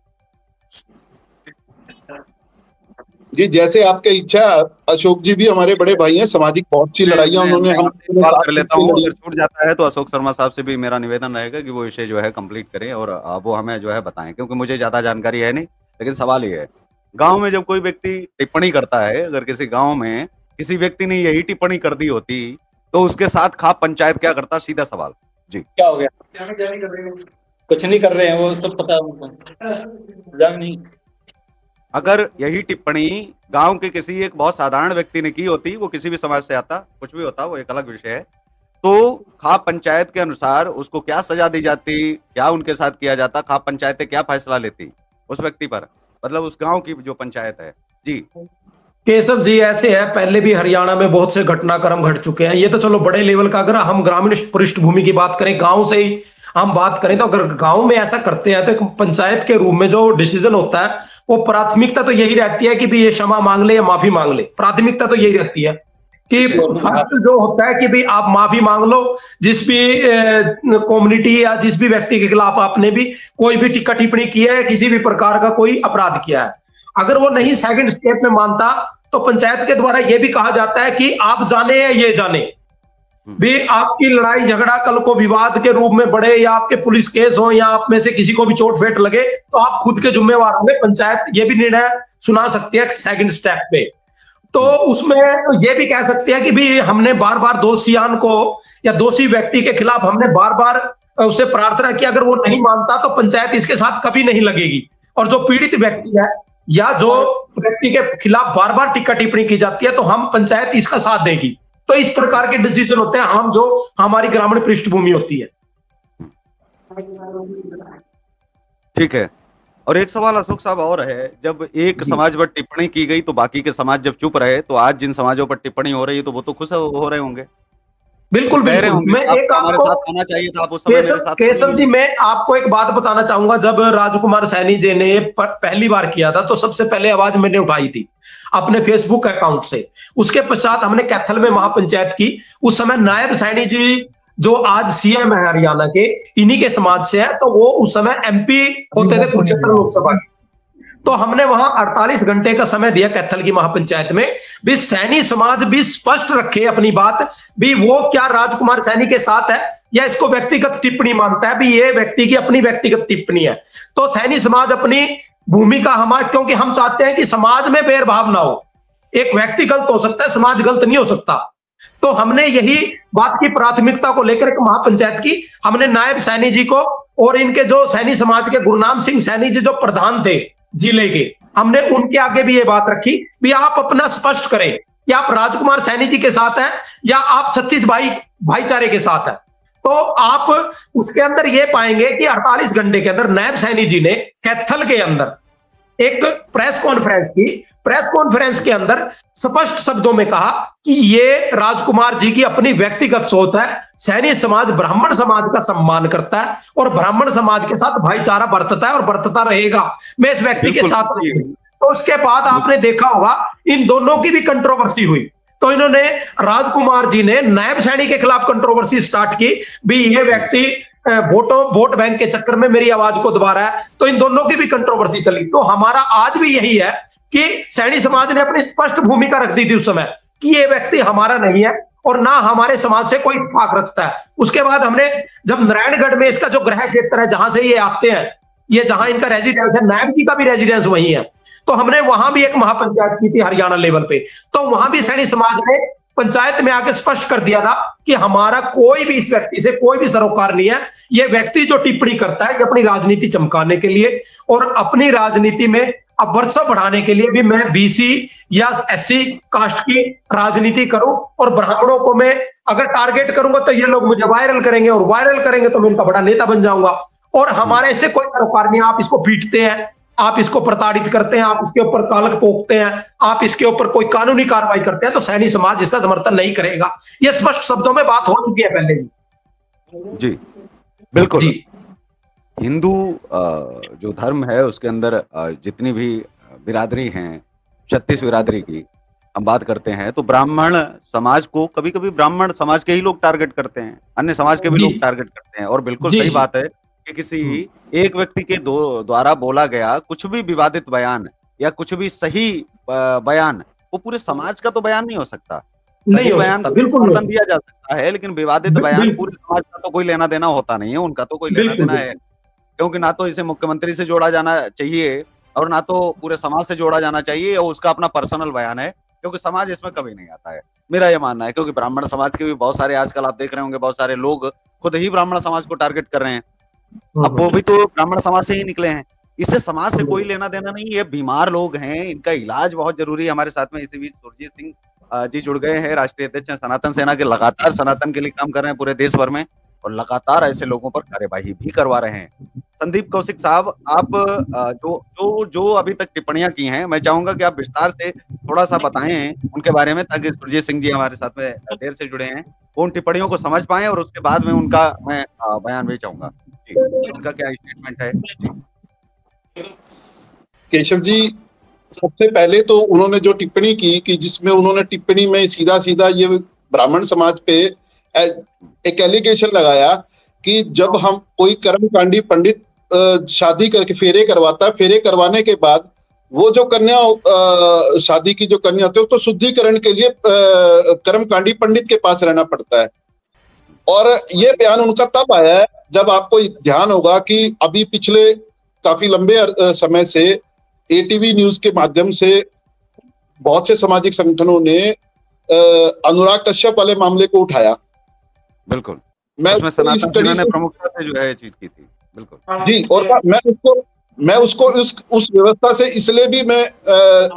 जी जैसे आपकी इच्छा। अशोक जी भी हमारे बड़े भाई हैं, सामाजिक बहुत सी लड़ाइयां उन्होंने हम कर लेता हूं, अगर छूट जाता है तो अशोक शर्मा साहब से भी मेरा निवेदन रहेगा कि वो इसे जो है कंप्लीट करें और वो हमें जो है बताएं, क्योंकि मुझे ज्यादा जानकारी है नहीं। लेकिन सवाल ये है, गांव में जब कोई व्यक्ति टिप्पणी करता है, अगर किसी गांव में किसी व्यक्ति ने यही टिप्पणी कर दी होती तो उसके साथ खाप पंचायत क्या करता? सीधा सवाल। जी क्या हो गया? कुछ नहीं कर रहे हैं, वो सब पता है उनको नहीं। अगर यही टिप्पणी गांव के किसी एक बहुत साधारण व्यक्ति ने की होती, वो किसी भी समाज से आता, कुछ भी होता, वो एक अलग विषय है, तो खाप पंचायत के अनुसार उसको क्या सजा दी जाती, क्या उनके साथ किया जाता, खाप पंचायतें क्या फैसला लेती? उस व्यक्ति पर, मतलब उस गांव की जो पंचायत है। जी केशव जी, ऐसे है, पहले भी हरियाणा में बहुत से घटनाक्रम घट चुके हैं। ये तो चलो बड़े लेवल का, अगर हम ग्रामीण पृष्ठभूमि की बात करें, गांव से ही हम बात करें, तो अगर गांव में ऐसा करते हैं तो पंचायत के रूप में जो डिसीजन होता है, वो प्राथमिकता तो यही रहती है कि भी ये क्षमा मांग ले या माफी मांग ले। प्राथमिकता तो यही रहती है कि फर्स्ट जो होता है कि भी आप माफी मांग लो, जिस भी कम्युनिटी या जिस भी व्यक्ति के खिलाफ आपने भी कोई भी टिक्का टिप्पणी की है, किसी भी प्रकार का कोई अपराध किया है। अगर वो नहीं सेकंड स्टेप में मानता, तो पंचायत के द्वारा यह भी कहा जाता है कि आप जाने या ये जाने भी, आपकी लड़ाई झगड़ा कल को विवाद के रूप में बढ़े या आपके पुलिस केस हो या आप में से किसी को भी चोट फेट लगे, तो आप खुद के जिम्मेवार होंगे। पंचायत ये भी निर्णय सुना सकती है सेकंड स्टेप पे। तो उसमें ये भी कह सकते हैं कि भी हमने बार बार दोषियान को या दोषी व्यक्ति के खिलाफ हमने बार बार उसे प्रार्थना की, अगर वो नहीं मानता तो पंचायत इसके साथ कभी नहीं लगेगी। और जो पीड़ित व्यक्ति है या जो व्यक्ति के खिलाफ बार बार टिक्का टिप्पणी की जाती है, तो हम पंचायत इसका साथ देगी। तो इस प्रकार के डिसीजन होते हैं हम जो हमारी ग्रामीण पृष्ठभूमि होती है। ठीक है। और एक सवाल अशोक साहब और है, जब एक समाज पर टिप्पणी की गई तो बाकी के समाज जब चुप रहे, तो आज जिन समाजों पर टिप्पणी हो रही है तो वो तो खुश हो रहे होंगे। बिल्कुल बिल्कुल। मैं एक हमारे साथ आना चाहिए था, आप उस समय मेरे साथ। केशव जी, मैं आपको एक बात बताना चाहूंगा। जब राजकुमार सैनी जी ने पहली बार किया था, तो सबसे पहले आवाज मैंने उठाई थी अपने फेसबुक अकाउंट से। उसके पश्चात हमने कैथल में महापंचायत की। उस समय नायब सैनी जी जो आज सीएम है हरियाणा के, इन्हीं के समाज से है, तो वो उस समय एमपी होते थे कुरुक्षेत्र लोकसभा के। तो हमने वहां 48 घंटे का समय दिया कैथल की महापंचायत में भी, सैनी समाज भी स्पष्ट रखे अपनी बात भी, वो क्या राजकुमार सैनी के साथ है या इसको व्यक्तिगत टिप्पणी मानता है भी, ये व्यक्ति की अपनी व्यक्तिगत टिप्पणी है। तो सैनी समाज अपनी भूमिका हमारे, क्योंकि हम चाहते हैं कि समाज में भेदभाव ना हो। एक व्यक्ति गलत हो सकता है, समाज गलत नहीं हो सकता। तो हमने यही बात की प्राथमिकता को लेकर एक महापंचायत की। हमने नायब सैनी जी को और इनके जो सैनी समाज के गुरनाम सिंह सैनी जी जो प्रधान थे जिले के, हमने उनके आगे भी ये बात रखी भी, आप अपना स्पष्ट करें कि आप राजकुमार सैनी जी के साथ हैं या आप 36 भाईचारे के साथ हैं। तो आप उसके अंदर ये पाएंगे कि 48 घंटे के अंदर नायब सैनी जी ने कैथल के अंदर एक प्रेस कॉन्फ्रेंस की। प्रेस कॉन्फ्रेंस के अंदर स्पष्ट शब्दों में कहा कि ये राजकुमार जी की अपनी व्यक्तिगत सोच है। सैनी समाज ब्राह्मण समाज का सम्मान करता है और ब्राह्मण समाज के साथ भाईचारा बरतता है और बरतता रहेगा। मैं इस व्यक्ति के साथ नहीं हूं। तो उसके बाद आपने देखा होगा इन दोनों की भी कंट्रोवर्सी हुई। तो इन्होंने, राजकुमार जी ने नायब सैनी के खिलाफ कंट्रोवर्सी स्टार्ट की भी, ये व्यक्ति वोट बैंक के चक्कर में मेरी आवाज को दबा रहा है। तो इन दोनों की भी कंट्रोवर्सी चली। तो हमारा आज भी यही है कि सैनी समाज ने अपनी स्पष्ट भूमिका रख दी थी उस समय कि ये व्यक्ति हमारा नहीं है और ना हमारे समाज से कोई इत्तेफाक रखता है। उसके बाद हमने, जब नारायणगढ़ में इसका जो गृह क्षेत्र है जहां से ये आते हैं, ये जहां इनका रेजिडेंस है, नायब जी का भी रेजिडेंस वही है, तो हमने वहां भी एक महापंचायत की थी हरियाणा लेवल पे। तो वहां भी सैनी समाज ने पंचायत में आके स्पष्ट कर दिया था कि हमारा कोई भी इस व्यक्ति से कोई भी सरोकार नहीं है। ये व्यक्ति जो टिप्पणी करता है, ये अपनी राजनीति चमकाने के लिए और अपनी राजनीति में अब वर्षा बढ़ाने के लिए भी, मैं बीसी या एससी कास्ट की राजनीति करूं और ब्राह्मणों को मैं अगर टारगेट करूंगा तो ये लोग मुझे वायरल करेंगे और वायरल करेंगे तो मैं इनका बड़ा नेता बन जाऊंगा। और हमारे से कोई सरोकार नहीं। आप इसको पीटते हैं, आप इसको प्रताड़ित करते हैं, आप इसके ऊपर कालक पोकते हैं, आप इसके ऊपर कोई कानूनी कार्रवाई करते हैं, तो सैनी समाज इसका समर्थन नहीं करेगा। यह स्पष्ट शब्दों में बात हो चुकी है पहले भी। जी बिल्कुल जी। हिंदू जो धर्म है उसके अंदर जितनी भी बिरादरी हैं, 36 बिरादरी की हम बात करते हैं, तो ब्राह्मण समाज को कभी कभी ब्राह्मण समाज के ही लोग टारगेट करते हैं, अन्य समाज के भी लोग टारगेट करते हैं। और बिल्कुल सही बात है कि किसी एक व्यक्ति के द्वारा बोला गया कुछ भी विवादित बयान या कुछ भी सही बयान वो पूरे समाज का तो बयान नहीं हो सकता। नहीं हो सकता, बिल्कुल दिया जा सकता है, लेकिन विवादित बयान पूरे समाज का तो कोई लेना देना होता नहीं है, उनका तो कोई लेना देना है, क्योंकि ना तो इसे मुख्यमंत्री से जोड़ा जाना चाहिए और ना तो पूरे समाज से जोड़ा जाना चाहिए, और उसका अपना पर्सनल बयान है, क्योंकि समाज इसमें कभी नहीं आता है। मेरा ये मानना है, क्योंकि ब्राह्मण समाज के भी बहुत सारे आजकल आप देख रहे होंगे, बहुत सारे लोग खुद ही ब्राह्मण समाज को टारगेट कर रहे हैं। अब वो भी तो ब्राह्मण समाज से ही निकले हैं, इससे समाज से कोई लेना देना नहीं। ये बीमार लोग हैं, इनका इलाज बहुत जरूरी है। हमारे साथ में इसी बीच सुरजीत सिंह जी जुड़ गए हैं, राष्ट्रीय अध्यक्ष सनातन सेना के, लगातार सनातन के लिए काम कर रहे हैं पूरे देश भर में, और लगातार ऐसे लोगों पर कार्यवाही भी करवा रहे हैं। संदीप कौशिक साहब, आप जो अभी तक टिप्पणियां की हैं, मैं चाहूंगा कि आप विस्तार से थोड़ा सा बताएं उनके बारे में, ताकि सुरजीत सिंह जी हमारे साथ में देर से जुड़े हैं, वो उन टिप्पणियों को समझ पाएं और उसके बाद में उनका मैं बयान भी चाहूंगा। उनका क्या स्टेटमेंट है? केशव जी, सबसे पहले तो उन्होंने जो टिप्पणी की कि जिसमें उन्होंने टिप्पणी में सीधा सीधा ये ब्राह्मण समाज पे एक एलिगेशन लगाया कि जब हम कोई कर्मकांडी पंडित शादी करके फेरे करवाता है, फेरे करवाने के बाद वो जो कन्या शादी की जो कन्या होती है तो शुद्धिकरण के लिए कर्मकांडी पंडित के पास रहना पड़ता है। और ये बयान उनका तब आया है जब आपको ध्यान होगा कि अभी पिछले काफी लंबे समय से एटीवी न्यूज के माध्यम से बहुत से सामाजिक संगठनों ने अनुराग कश्यप वाले मामले को उठाया। बिल्कुल, उसमें सनातन सेना ने प्रमुखता से जो है चीज की थी। बिल्कुल जी, और मैं उसको उस व्यवस्था से इसलिए भी मैं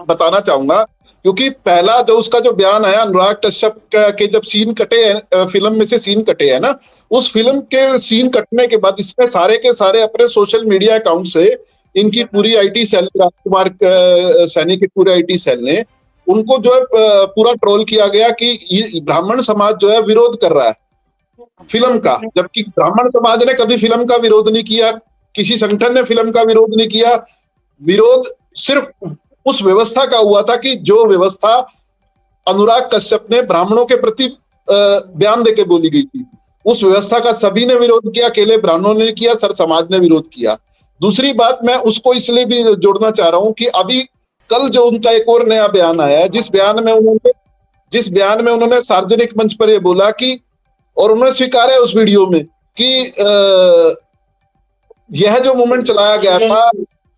बताना चाहूंगा क्योंकि पहला जो उसका जो बयान आया अनुराग कश्यप के जब सीन कटे हैं, फिल्म में से सीन कटे हैं ना, उस फिल्म के सीन कटने के बाद इसमें सारे के सारे अपने सोशल मीडिया अकाउंट से इनकी पूरी आईटी सेल, राजकुमार सैनी की पूरे आईटी सेल ने उनको जो है पूरा ट्रोल किया गया कि ये ब्राह्मण समाज जो है विरोध कर रहा है फिल्म का, जबकि ब्राह्मण समाज ने कभी फिल्म का विरोध नहीं किया, किसी संगठन ने फिल्म का विरोध नहीं किया। विरोध सिर्फ उस व्यवस्था का हुआ था कि जो व्यवस्था अनुराग कश्यप ने ब्राह्मणों के प्रति बयान देके बोली गई थी, उस व्यवस्था का सभी ने विरोध किया, अकेले ब्राह्मणों ने किया, सर समाज ने विरोध किया। दूसरी बात मैं उसको इसलिए भी जोड़ना चाह रहा हूं कि अभी कल जो उनका एक और नया बयान आया है, जिस बयान में उन्होंने सार्वजनिक मंच पर यह बोला कि, और उन्होंने स्वीकारा है उस वीडियो में कि यह जो मूवमेंट चलाया गया था,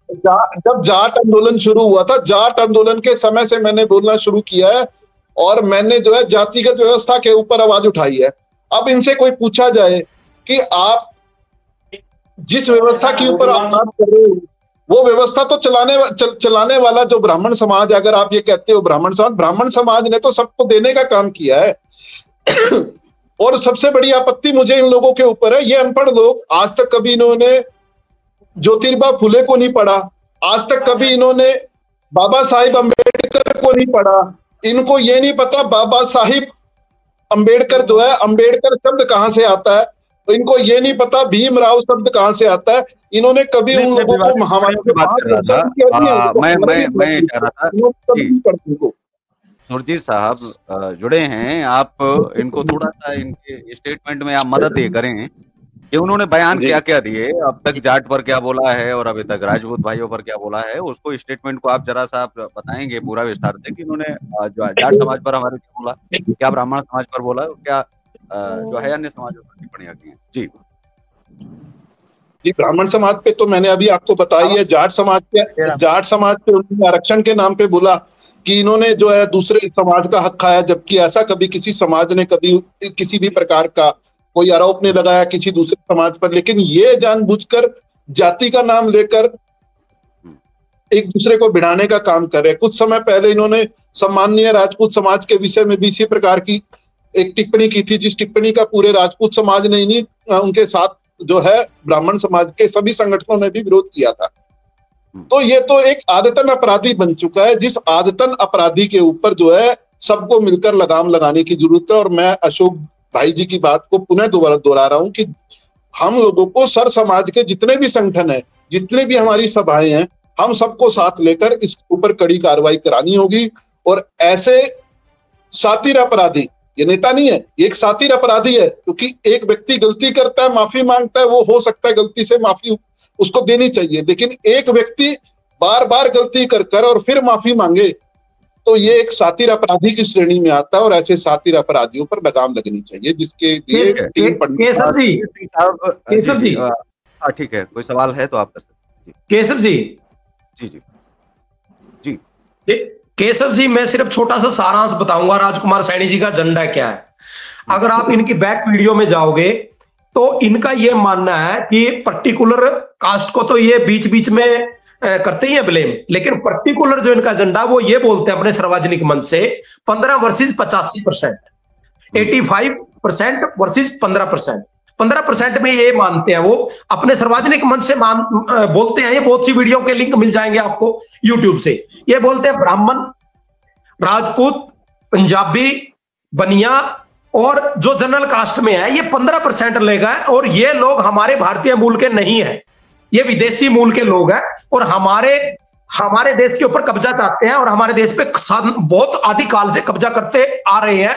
जब जाट आंदोलन शुरू हुआ था, जाट आंदोलन के समय से मैंने बोलना शुरू किया है और मैंने जो है जातिगत व्यवस्था के ऊपर आवाज उठाई है। अब इनसे कोई पूछा जाए कि आप जिस व्यवस्था के ऊपर आप बात कर रहे हो वो व्यवस्था तो चलाने वाला जो ब्राह्मण समाज, अगर आप ये कहते हो ब्राह्मण समाज ने तो सबको देने का काम किया है। और सबसे बड़ी आपत्ति मुझे इन लोगों के ऊपर है, ये अनपढ़ लोग, आज तक कभी इन्होंने ज्योतिबा फुले को नहीं पढ़ा, आज तक कभी इन्होंने बाबा साहिब अम्बेडकर को नहीं पढ़ा, इनको ये नहीं पता बाबा साहिब अम्बेडकर जो है, अम्बेडकर शब्द कहां से आता है, तो इनको ये नहीं पता भीमराव शब्द कहां से आता है। इन्होंने कभी उन लोगों को महामारी की बात कर रहा था। मैं सुरजीत साहब जुड़े हैं, आप इनको थोड़ा सा इनके स्टेटमेंट में आप मदद ये करें कि उन्होंने बयान क्या क्या दिए, अब तक जाट पर क्या बोला है और अभी तक राजपूत भाइयों पर क्या बोला है, उसको स्टेटमेंट को आप जरा सा बताएंगे पूरा विस्तार से कि उन्होंने जाट समाज पर हमारे क्या बोला, क्या ब्राह्मण समाज पर बोला, क्या जो है अन्य समाजों पर टिप्पणियां की हैं। जी, ब्राह्मण समाज पे तो मैंने अभी आपको बताई है। जाट समाज पे उन्होंने आरक्षण के नाम पे बोला कि इन्होंने जो है दूसरे समाज का हक खाया, जबकि ऐसा कभी किसी समाज ने कभी किसी भी प्रकार का कोई आरोप नहीं लगाया किसी दूसरे समाज पर। लेकिन ये जानबूझकर जाति का नाम लेकर एक दूसरे को भिड़ाने का काम कर रहे हैं। कुछ समय पहले इन्होंने सम्माननीय राजपूत समाज के विषय में भी इसी प्रकार की एक टिप्पणी की थी, जिस टिप्पणी का पूरे राजपूत समाज ने नहीं, उनके साथ जो है ब्राह्मण समाज के सभी संगठनों ने भी विरोध किया था। तो ये तो एक आदतन अपराधी बन चुका है, जिस आदतन अपराधी के ऊपर जो है सबको मिलकर लगाम लगाने की जरूरत है। और मैं अशोक भाई जी की बात को पुनः दोहरा रहा हूं कि हम लोगों को सर समाज के जितने भी संगठन है, जितने भी हमारी सभाएं हैं, हम सबको साथ लेकर इस ऊपर कड़ी कार्रवाई करानी होगी। और ऐसे सातिर अपराधी, ये नेता नहीं है, ये एक सातिर अपराधी है, क्योंकि एक व्यक्ति गलती करता है, माफी मांगता है, वो हो सकता है गलती से माफी उसको देनी चाहिए, लेकिन एक व्यक्ति बार बार गलती कर और फिर माफी मांगे तो ये एक सातिर अपराधी की श्रेणी में आता है। और ऐसे सातिर अपराधियों पर लगाम लगनी चाहिए, जिसके लिए केशव जी ठीक है, कोई सवाल है तो आप कर सकते हैं। केशव जी जी केशव जी, मैं सिर्फ छोटा सा सारांश बताऊंगा राजकुमार सैनी जी का एजेंडा क्या है। अगर आप इनकी बैक वीडियो में जाओगे तो इनका यह मानना है कि पर्टिकुलर कास्ट को तो ये बीच बीच में करते ही है ब्लेम, लेकिन पर्टिकुलर जो इनका एजेंडा वो ये बोलते हैं अपने सार्वजनिक मंच से 15 वर्सेस 85%, 85% वर्सेस 15%। 15% में ये मानते हैं, वो अपने सार्वजनिक मंच से बोलते हैं। ये बहुत सी वीडियो के लिंक मिल जाएंगे आपको यूट्यूब से। ये बोलते हैं ब्राह्मण, राजपूत, पंजाबी, बनिया और जो जनरल कास्ट में है ये 15% लेगा, और ये लोग हमारे भारतीय मूल के नहीं है, ये विदेशी मूल के लोग हैं और हमारे देश के ऊपर कब्जा चाहते हैं और हमारे देश पे बहुत आदिकाल से कब्जा करते आ रहे हैं।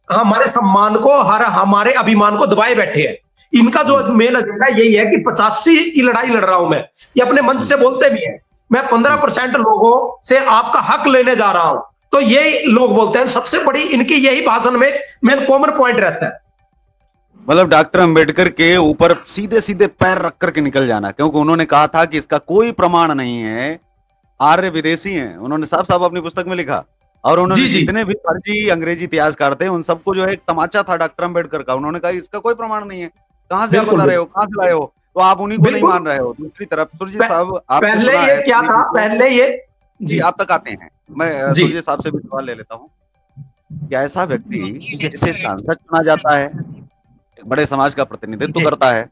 हमारे सम्मान को, हमारे अभिमान को दबाए बैठे हैं। इनका जो मेन एजेंडा यही है कि 85 की लड़ाई लड़ रहा हूं मैं, ये अपने मंच से बोलते भी हैं, मैं 15% लोगों से आपका हक लेने जा रहा हूं। तो ये लोग बोलते हैं, सबसे बड़ी इनकी यही भाषण में मेन कॉमन पॉइंट रहता है। मतलब डॉक्टर अंबेडकर के ऊपर सीधे सीधे पैर रख करके निकल जाना, क्योंकि उन्होंने कहा था कि इसका कोई प्रमाण नहीं है, आर्य विदेशी हैं, उन्होंने साफ साफ अपनी पुस्तक में लिखा। और उन्होंने जितने भी फर्जी अंग्रेजी इतिहासकार थे उन सबको जो है एक तमाचा था डॉक्टर अंबेडकर का, उन्होंने कहा इसका कोई प्रमाण नहीं है, कहां से आप बता रहे हो, कहां से लाए हो, तो आप उन्हीं को नहीं मान रहे हो। दूसरी तरफ सुरजीत साहब, पहले ये क्या था, पहले ये जी आप तक आते हैं, मैं सुरजीत साहब से भी सवाल ले लेता हूँ कि ऐसा व्यक्ति जिसे सांसद चुना जाता है, बड़े समाज का प्रतिनिधित्व करता है,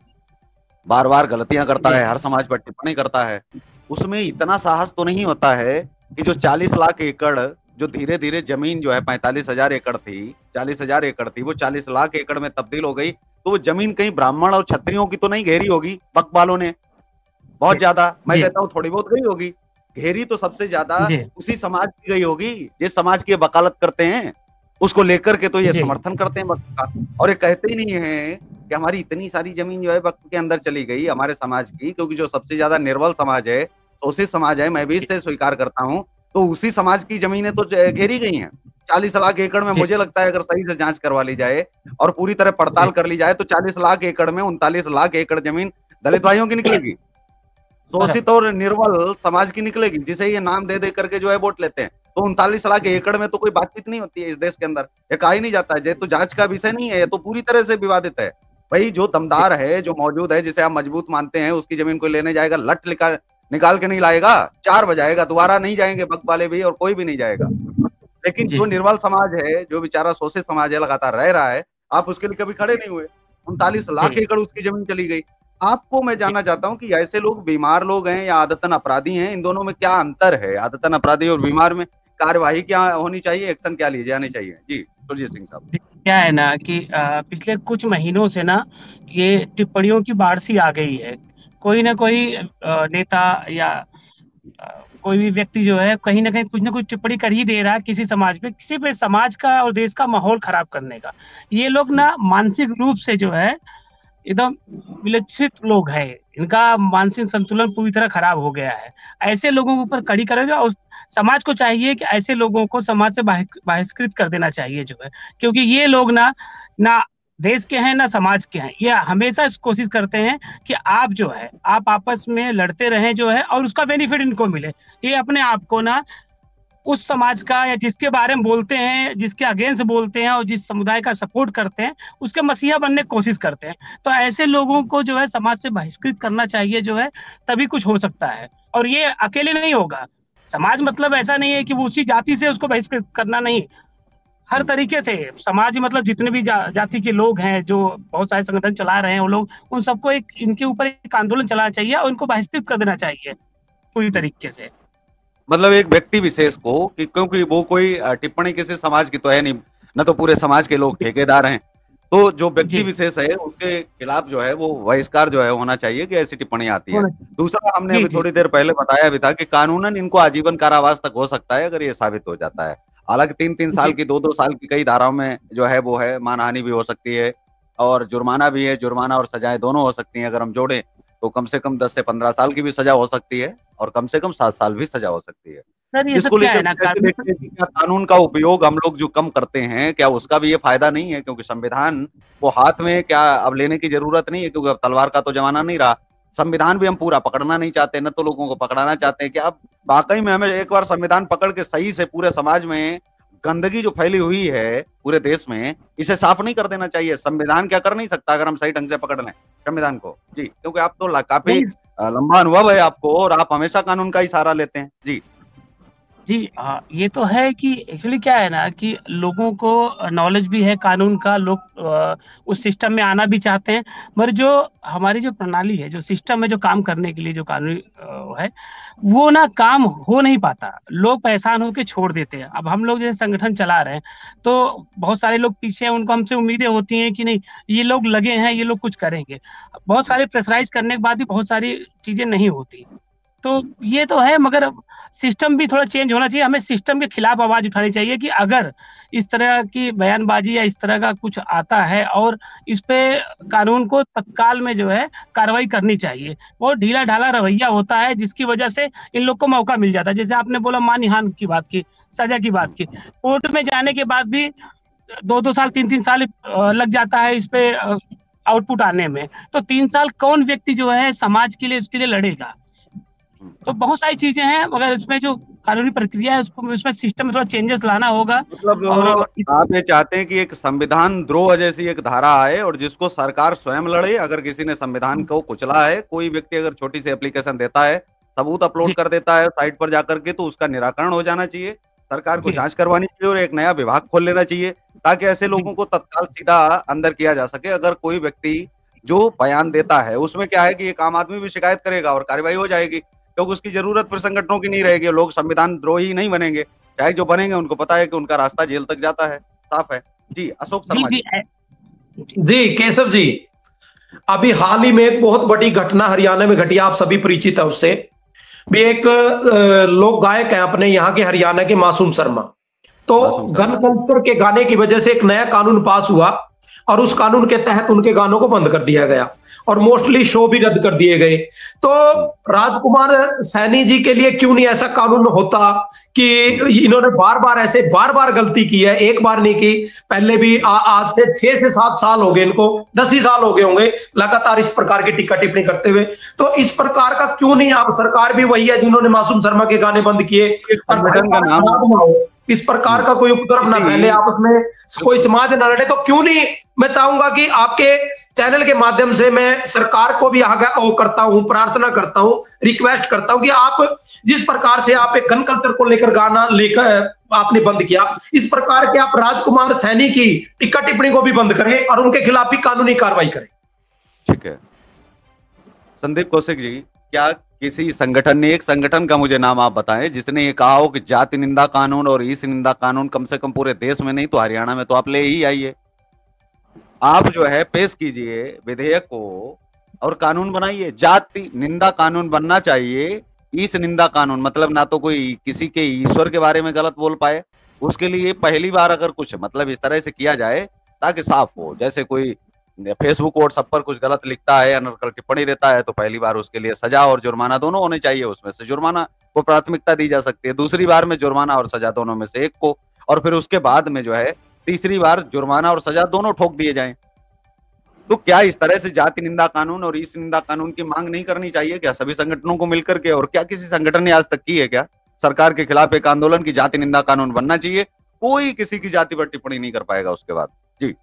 बार बार गलतियां करता है, हर समाज पर टिप्पणी करता है, उसमें इतना साहस तो नहीं होता है कि जो 40 लाख एकड़ जो धीरे धीरे जमीन जो है 45,000 एकड़ थी, 40,000 एकड़ थी, वो 40 लाख एकड़ में तब्दील हो गई, तो वो जमीन कहीं ब्राह्मण और क्षत्रियों की तो नहीं घेरी होगी बक वालों ने, बहुत ज्यादा, मैं कहता हूँ थोड़ी बहुत गई होगी, घेरी तो सबसे ज्यादा उसी समाज की गई होगी जिस समाज की वकालत करते हैं, उसको लेकर के तो ये समर्थन करते हैं वक्त का। और ये कहते ही नहीं है कि हमारी इतनी सारी जमीन जो है वक्त के अंदर चली गई हमारे समाज की, क्योंकि जो सबसे ज्यादा निर्बल समाज है, शोषित समाज है, मैं भी इससे स्वीकार करता हूँ, तो उसी समाज की जमीनें तो घेरी गई हैं। 40 लाख एकड़ में मुझे लगता है अगर सही से जांच करवा ली जाए और पूरी तरह पड़ताल कर ली जाए तो 40 लाख एकड़ में 39 लाख एकड़ जमीन दलित भाइयों की निकलेगी, शोषित और निर्बल समाज की निकलेगी, जिसे ये नाम दे दे करके जो है वोट लेते हैं। तो 39 लाख एकड़ में तो कोई बातचीत नहीं होती है इस देश के अंदर, ये कहा ही नहीं जाता है, ये तो जांच का विषय नहीं है, ये तो पूरी तरह से विवादित है। भाई जो दमदार है, जो मौजूद है, जिसे आप मजबूत मानते हैं, उसकी जमीन को लेने जाएगा, लट निकाल के नहीं लाएगा, 4 बजाएगा, दोबारा नहीं जाएंगे बक वाले भी और कोई भी नहीं जाएगा। लेकिन जो निर्बल समाज है, जो बेचारा शोषित समाज है, लगातार रह रहा है, आप उसके लिए कभी खड़े नहीं हुए। 39 लाख एकड़ उसकी जमीन चली गई। आपको मैं जानना चाहता हूँ कि ऐसे लोग बीमार लोग हैं या आदतन अपराधी हैं, इन दोनों में क्या अंतर है? आदतन अपराधी और बीमार में कार्यवाही क्या होनी चाहिए, एक्शन क्या लिए जाने चाहिए? जी सुरजीत सिंह साहब। क्या है ना कि पिछले कुछ महीनों से ना ये टिप्पणियों की बाढ़ सी आ गई है। कोई ना कोई नेता या कोई भी व्यक्ति जो है कहीं ना कहीं कुछ ना कुछ टिप्पणी कर ही दे रहा है किसी समाज पे, किसी पे समाज का और देश का माहौल खराब करने का। ये लोग ना मानसिक रूप से जो है एकदम विलक्षित लोग हैं, इनका मानसिक संतुलन पूरी तरह खराब हो गया है। ऐसे लोगों के ऊपर कड़ी करेगा और समाज को चाहिए कि ऐसे लोगों को समाज से बहिष्कृत कर देना चाहिए जो है, क्योंकि ये लोग ना देश के हैं ना समाज के हैं। ये हमेशा कोशिश करते हैं कि आप जो है आप आपस में लड़ते रहें जो है और उसका बेनिफिट इनको मिले। ये अपने आप को ना उस समाज का या जिसके बारे में बोलते हैं, जिसके अगेंस्ट बोलते हैं और जिस समुदाय का सपोर्ट करते हैं उसके मसीहा बनने की कोशिश करते हैं। तो ऐसे लोगों को जो है समाज से बहिष्कृत करना चाहिए जो है, तभी कुछ हो सकता है। और ये अकेले नहीं होगा, समाज मतलब ऐसा नहीं है कि वो उसी जाति से उसको बहिष्कृत करना, नहीं, हर तरीके से समाज मतलब जितने भी जाति के लोग हैं जो बहुत सारे संगठन चला रहे हैं वो लोग, उन सबको एक इनके ऊपर एक आंदोलन चलाना चाहिए और उनको बहिष्कृत कर देना चाहिए पूरी तरीके से। मतलब एक व्यक्ति विशेष को, क्योंकि वो कोई टिप्पणी किसी समाज की तो है नहीं, न तो पूरे समाज के लोग ठेकेदार हैं, तो जो व्यक्ति विशेष है उसके खिलाफ जो है वो बहिष्कार जो है होना चाहिए कि ऐसी टिप्पणी आती है। दूसरा, हमने अभी थोड़ी देर पहले बताया भी था कि कानूनन इनको आजीवन कारावास तक हो सकता है अगर ये साबित हो जाता है। हालांकि 3-3 साल की, 2-2 साल की कई धाराओं में जो है वो है, मानहानि भी हो सकती है और जुर्माना भी है, जुर्माना और सजाएं दोनों हो सकती हैं। अगर हम जोड़ें तो कम से कम 10 से 15 साल की भी सजा हो सकती है और कम से कम 7 साल भी सजा हो सकती है। इसको लेकर कानून का उपयोग हम लोग जो कम करते हैं, क्या उसका भी ये फायदा नहीं है? क्योंकि संविधान को हाथ में क्या अब लेने की जरूरत नहीं है, क्योंकि अब तलवार का तो जमाना नहीं रहा। संविधान भी हम पूरा पकड़ना नहीं चाहते, न तो लोगों को पकड़ाना चाहते हैं कि अब वाकई में हमें एक बार संविधान पकड़ के सही से पूरे समाज में गंदगी जो फैली हुई है पूरे देश में, इसे साफ नहीं कर देना चाहिए। संविधान क्या कर नहीं सकता अगर हम सही ढंग से पकड़ लें संविधान को? जी, क्योंकि आप तो काफी लंबा अनुभव है आपको और आप हमेशा कानून का ही सहारा लेते हैं। जी जी हाँ, ये तो है कि एक्चुअली क्या है ना कि लोगों को नॉलेज भी है कानून का, लोग उस सिस्टम में आना भी चाहते हैं, मगर जो हमारी जो प्रणाली है, जो सिस्टम है, जो काम करने के लिए जो कानूनी है, वो ना काम हो नहीं पाता। लोग परेशान होके छोड़ देते हैं। अब हम लोग जैसे संगठन चला रहे हैं, तो बहुत सारे लोग पीछे हैं, उनको हमसे उम्मीदें होती हैं कि नहीं, ये लोग लगे हैं, ये लोग कुछ करेंगे। बहुत सारे प्रेशराइज़ करने के बाद भी बहुत सारी चीज़ें नहीं होती। तो ये तो है, मगर सिस्टम भी थोड़ा चेंज होना चाहिए। हमें सिस्टम के खिलाफ आवाज उठानी चाहिए कि अगर इस तरह की बयानबाजी या इस तरह का कुछ आता है और इस पे कानून को तत्काल में जो है कार्रवाई करनी चाहिए। बहुत ढीला ढाला रवैया होता है जिसकी वजह से इन लोग को मौका मिल जाता है। जैसे आपने बोला मानहानि की बात की, सजा की बात की, कोर्ट में जाने के बाद भी 2-2 साल 3-3 साल लग जाता है इस पे आउटपुट आने में। तो 3 साल कौन व्यक्ति जो है समाज के लिए उसके लिए लड़ेगा? तो बहुत सारी चीजें हैं, मगर इसमें जो कानूनी प्रक्रिया है उसको, उसमें सिस्टम में थोड़ा चेंजेस लाना होगा। मतलब और आप ये चाहते हैं कि एक संविधान द्रोह जैसी एक धारा आए और जिसको सरकार स्वयं लड़े। अगर किसी ने संविधान को कुचला है, कोई व्यक्ति अगर छोटी सी एप्लीकेशन देता है, सबूत अपलोड कर देता है साइट पर जाकर के, तो उसका निराकरण हो जाना चाहिए। सरकार को जांच करवानी चाहिए और एक नया विभाग खोल लेना चाहिए ताकि ऐसे लोगों को तत्काल सीधा अंदर किया जा सके। अगर कोई व्यक्ति जो बयान देता है उसमें क्या है कि एक आम आदमी भी शिकायत करेगा और कार्रवाई हो जाएगी, क्योंकि उसकी जरूरत फिर संगठनों की नहीं रहेगी। लोग संविधान द्रोही नहीं बनेंगे, चाहे जो बनेंगे उनको पता है कि उनका रास्ता जेल तक जाता है, साफ है। जी अशोक शर्मा जी। जी केशव जी, अभी हाल ही में एक बहुत बड़ी घटना हरियाणा में घटी, आप सभी परिचित है उससे भी। एक लोक गायक है अपने यहाँ के हरियाणा के मासूम शर्मा। तो गन कल्चर के गाने की वजह से एक नया कानून पास हुआ और उस कानून के तहत उनके गानों को बंद कर दिया गया और मोस्टली शो भी रद्द कर दिए गए। तो राजकुमार सैनी जी के लिए क्यों नहीं ऐसा कानून होता कि इन्होंने बार बार गलती की है, एक बार नहीं की, पहले भी आज से 6 से 7 साल हो गए, इनको 10 ही साल हो गए होंगे लगातार इस प्रकार की टीका टिप्पणी करते हुए। तो इस प्रकार का क्यों नहीं, आप सरकार भी वही है जिन्होंने मासूम शर्मा के गाने बंद किए, और इस प्रकार का कोई उपद्रव ना पहले आपस में कोई समाज न लड़े। तो क्यों नहीं, मैं चाहूंगा कि आपके चैनल के माध्यम से मैं सरकार को भी आगाह करता हूं, प्रार्थना करता हूं, रिक्वेस्ट करता हूं कि आप जिस प्रकार से आप एक गन कल्चर को लेकर गाना लेकर आपने बंद किया, इस प्रकार के आप राजकुमार सैनी की टीका टिप्पणी को भी बंद करें और उनके खिलाफ भी कानूनी कार्रवाई करें। ठीक है संदीप कौशिक जी, क्या किसी संगठन ने, एक संगठन का मुझे नाम आप बताएं जिसने ये कहा हो कि जाति निंदा कानून और ईश निंदा कानून कम से कम पूरे देश में नहीं तो हरियाणा में तो आप ले ही आइए, आप जो है पेश कीजिए विधेयक को और कानून बनाइए। जाति निंदा कानून बनना चाहिए, ईश निंदा कानून मतलब ना तो कोई किसी के ईश्वर के बारे में गलत बोल पाए, उसके लिए पहली बार अगर कुछ मतलब इस तरह से किया जाए ताकि साफ हो। जैसे कोई फेसबुक व्हाट्सएप पर कुछ गलत लिखता है, अनर्गल टिप्पणी देता है, तो पहली बार उसके लिए सजा और जुर्माना दोनों होने चाहिए। उसमें से जुर्माना को प्राथमिकता दी जा सकती है, दूसरी बार में जुर्माना और सजा दोनों में से एक को, और फिर उसके बाद में जो है तीसरी बार जुर्माना और सजा दोनों ठोक दिए जाएं। तो क्या इस तरह से जाति निंदा कानून और ईश निंदा कानून की मांग नहीं करनी चाहिए क्या सभी संगठनों को मिलकर के? और क्या किसी संगठन ने आज तक की है क्या सरकार के खिलाफ एक आंदोलन की जाति निंदा कानून बनना चाहिए? कोई किसी की जाति पर टिप्पणी नहीं कर पाएगा उसके बाद। जी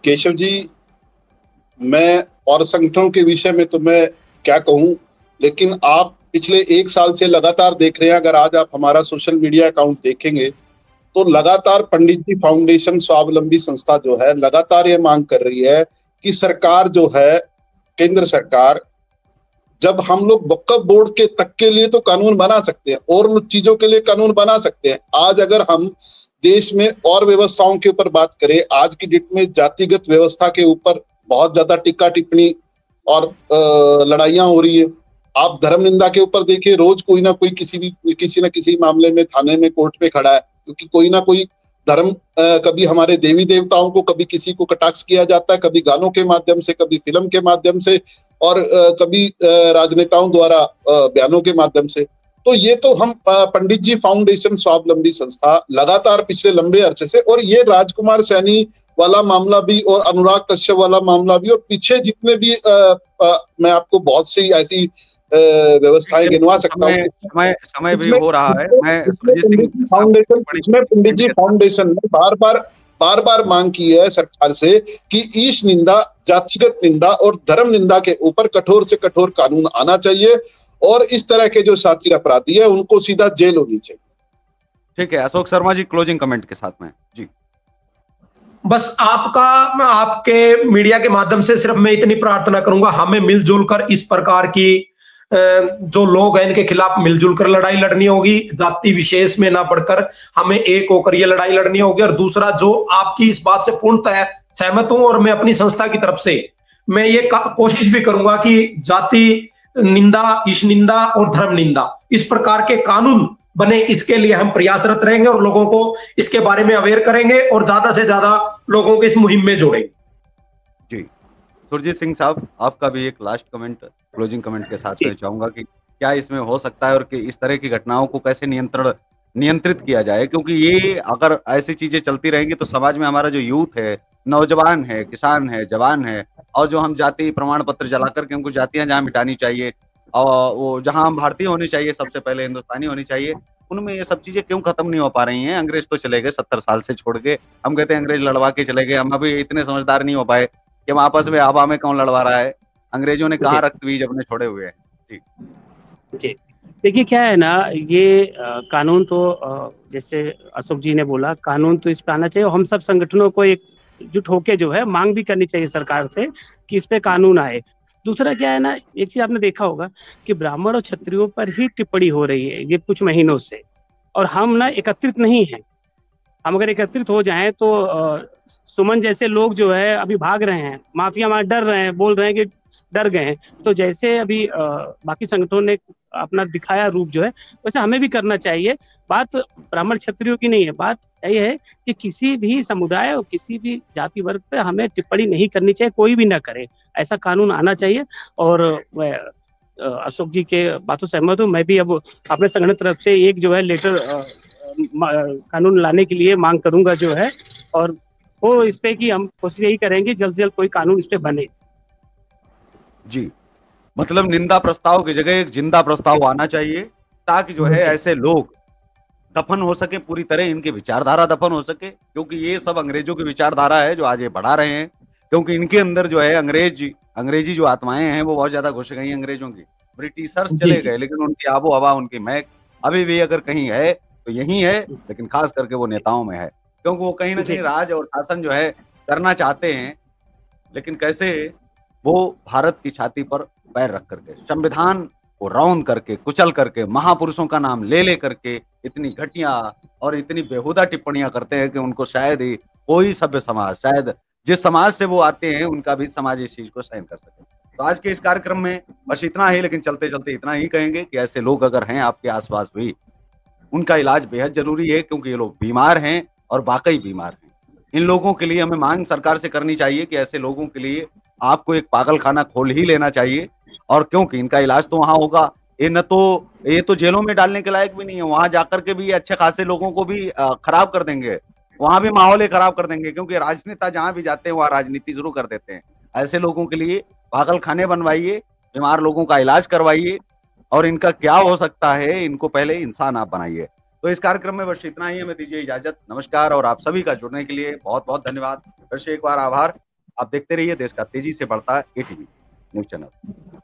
केशव जी, मैं और संगठनों के विषय में तो मैं क्या कहूं, लेकिन आप पिछले 1 साल से लगातार देख रहे हैं। अगर आज आप हमारा सोशल मीडिया अकाउंट देखेंगे तो लगातार पंडित जी फाउंडेशन स्वावलंबी संस्था जो है लगातार ये मांग कर रही है कि सरकार जो है, केंद्र सरकार, जब हम लोग वक्फ बोर्ड के तक के लिए तो कानून बना सकते हैं और चीजों के लिए कानून बना सकते हैं। आज अगर हम देश में और व्यवस्थाओं के ऊपर बात करें, आज की डेट में जातिगत व्यवस्था के ऊपर बहुत ज्यादा टिक्का टिप्पणी और लड़ाइयां हो रही है। आप धर्म निंदा के ऊपर देखिए, रोज कोई ना कोई किसी न किसी मामले में थाने में कोर्ट पे खड़ा है, क्योंकि कोई ना कोई धर्म, कभी हमारे देवी देवताओं को, कभी किसी को कटाक्ष किया जाता है, कभी गानों के माध्यम से, कभी फिल्म के माध्यम से, और कभी राजनेताओं द्वारा बयानों के माध्यम से। तो ये तो हम पंडित जी फाउंडेशन स्वावलंबी संस्था लगातार पिछले लंबे अरसे से, और ये राजकुमार सैनी वाला मामला भी और अनुराग कश्यप वाला मामला भी और पीछे जितने भी मैं आपको बहुत सी ऐसी व्यवस्थाएं गिनवा सकता हूँ। समय भी हो रहा है। मैं पंडित जी फाउंडेशन ने बार बार मांग की है सरकार से कि ईश निंदा, जातिगत निंदा और धर्म निंदा के ऊपर कठोर से कठोर कानून आना चाहिए। और इस तरह के जो शातिर अपराधी है उनको सीधा जेल होनी चाहिए। ठीक है, अशोक शर्मा जी क्लोजिंग कमेंट के साथ में जी। बस आपके मीडिया के माध्यम से सिर्फ मैं इतनी प्रार्थना करूंगा, हमें मिलजुल कर इस प्रकार की जो लोग हैं इनके खिलाफ मिलजुल कर लड़ाई लड़नी होगी, जाति विशेष में ना पड़कर हमें एक होकर ये लड़ाई लड़नी होगी। और दूसरा, जो आपकी इस बात से पूर्णतः सहमत हूं और मैं अपनी संस्था की तरफ से मैं ये कोशिश भी करूंगा कि जाति निंदा, ईश निंदा और धर्म निंदा इस प्रकार के कानून बने, इसके लिए हम प्रयासरत रहेंगे और लोगों को इसके बारे में अवेयर करेंगे और ज्यादा से ज्यादा लोगों को इस मुहिम में जोड़ेंगे। जी, सुरजीत सिंह साहब, आपका भी एक लास्ट कमेंट क्लोजिंग कमेंट के साथ में चाहूंगा कि क्या इसमें हो सकता है और कि इस तरह की घटनाओं को कैसे नियंत्रित किया जाए, क्योंकि ये अगर ऐसी चीजें चलती रहेंगी तो समाज में हमारा जो यूथ है, नौजवान है, किसान है, जवान है, और जो हम जाति प्रमाण पत्र जला करके हमको जातियां जहाँ मिटानी चाहिए और वो जहां हम भारतीय होनी चाहिए, सबसे पहले हिंदुस्तानी होनी चाहिए, उनमें ये सब चीजें क्यों खत्म नहीं हो पा रही हैं? अंग्रेज तो चले गए 70 साल से छोड़ के, हम कहते हैं अंग्रेज लड़वा के चले गए, हम अभी इतने समझदार नहीं हो पाए कि हम आपस में हवा में कौन लड़वा रहा है, अंग्रेजों ने कहाँ रक्त बीज अपने छोड़े हुए हैं। जी जी, देखिए क्या है ना, ये कानून तो जैसे अशोक जी ने बोला, कानून तो इस पे आना चाहिए और हम सब संगठनों को एकजुट होके जो है मांग भी करनी चाहिए सरकार से कि इस पे कानून आए। दूसरा क्या है ना, एक चीज आपने देखा होगा कि ब्राह्मण और क्षत्रियों पर ही टिप्पणी हो रही है ये कुछ महीनों से, और हम ना एकत्रित नहीं हैं। हम अगर एकत्रित हो जाएं तो सुमन जैसे लोग जो है अभी भाग रहे हैं, माफिया मार डर रहे हैं, बोल रहे हैं कि डर गए हैं। तो जैसे अभी बाकी संगठनों ने अपना दिखाया रूप जो है, वैसे हमें भी करना चाहिए। बात ब्राह्मण क्षत्रियों की नहीं है, बात यही है कि किसी भी समुदाय और किसी भी जाति वर्ग पे हमें टिप्पणी नहीं करनी चाहिए, कोई भी ना करे, ऐसा कानून आना चाहिए। और अशोक जी के बातों से सहमत हूँ, मैं भी अब अपने संगठन तरफ से एक जो है लेटर कानून लाने के लिए मांग करूंगा जो है, और वो इस पे कि हम कोशिश यही करेंगे जल्द से जल्द कोई कानून इस पे बने। जी, मतलब निंदा प्रस्ताव की जगह एक जिंदा प्रस्ताव आना चाहिए, ताकि जो है ऐसे लोग दफन हो सके, पूरी तरह इनकी विचारधारा दफन हो सके, क्योंकि ये सब अंग्रेजों की विचारधारा है जो आज ये बढ़ा रहे हैं, क्योंकि इनके अंदर जो है अंग्रेजी जो आत्माएं हैं वो बहुत ज्यादा घुस गई अंग्रेजों की। ब्रिटिशर्स चले गए लेकिन उनकी आबो हवा, उनकी महक अभी भी अगर कहीं है तो यही है, लेकिन खास करके वो नेताओं में है, क्योंकि वो कहीं ना कहीं राज और शासन जो है करना चाहते हैं, लेकिन कैसे वो भारत की छाती पर पैर रख करके, संविधान को रौंद करके, कुचल करके, महापुरुषों का नाम ले करके इतनी घटिया और इतनी बेहुदा टिप्पणियां करते हैं कि उनको शायद ही कोई सभ्य समाज, शायद जिस समाज से वो आते हैं उनका भी समाज इस चीज को सहन कर सके। तो आज के इस कार्यक्रम में बस इतना ही, लेकिन चलते चलते इतना ही कहेंगे कि ऐसे लोग अगर हैं आपके आसपास भी, उनका इलाज बेहद जरूरी है, क्योंकि ये लोग बीमार हैं और वाकई बीमार हैं। इन लोगों के लिए हमें मांग सरकार से करनी चाहिए कि ऐसे लोगों के लिए आपको एक पागल खाना खोल ही लेना चाहिए, और क्योंकि इनका इलाज तो वहां होगा, ये तो जेलों में डालने के लायक भी नहीं है, वहां जाकर के भी अच्छे खासे लोगों को भी खराब कर देंगे, वहां भी माहौल ही खराब कर देंगे, क्योंकि राजनेता जहां भी जाते हैं वहां राजनीति शुरू कर देते हैं। ऐसे लोगों के लिए पागल खाने बनवाइए, बीमार लोगों का इलाज करवाइए, और इनका क्या हो सकता है इनको पहले इंसान आप बनाइए। तो इस कार्यक्रम में बस इतना ही, हमें दीजिए इजाजत, नमस्कार। और आप सभी का जुड़ने के लिए बहुत बहुत धन्यवाद, फिर से एक बार आभार। आप देखते रहिए देश का तेजी से बढ़ता एटीवी न्यूज चैनल।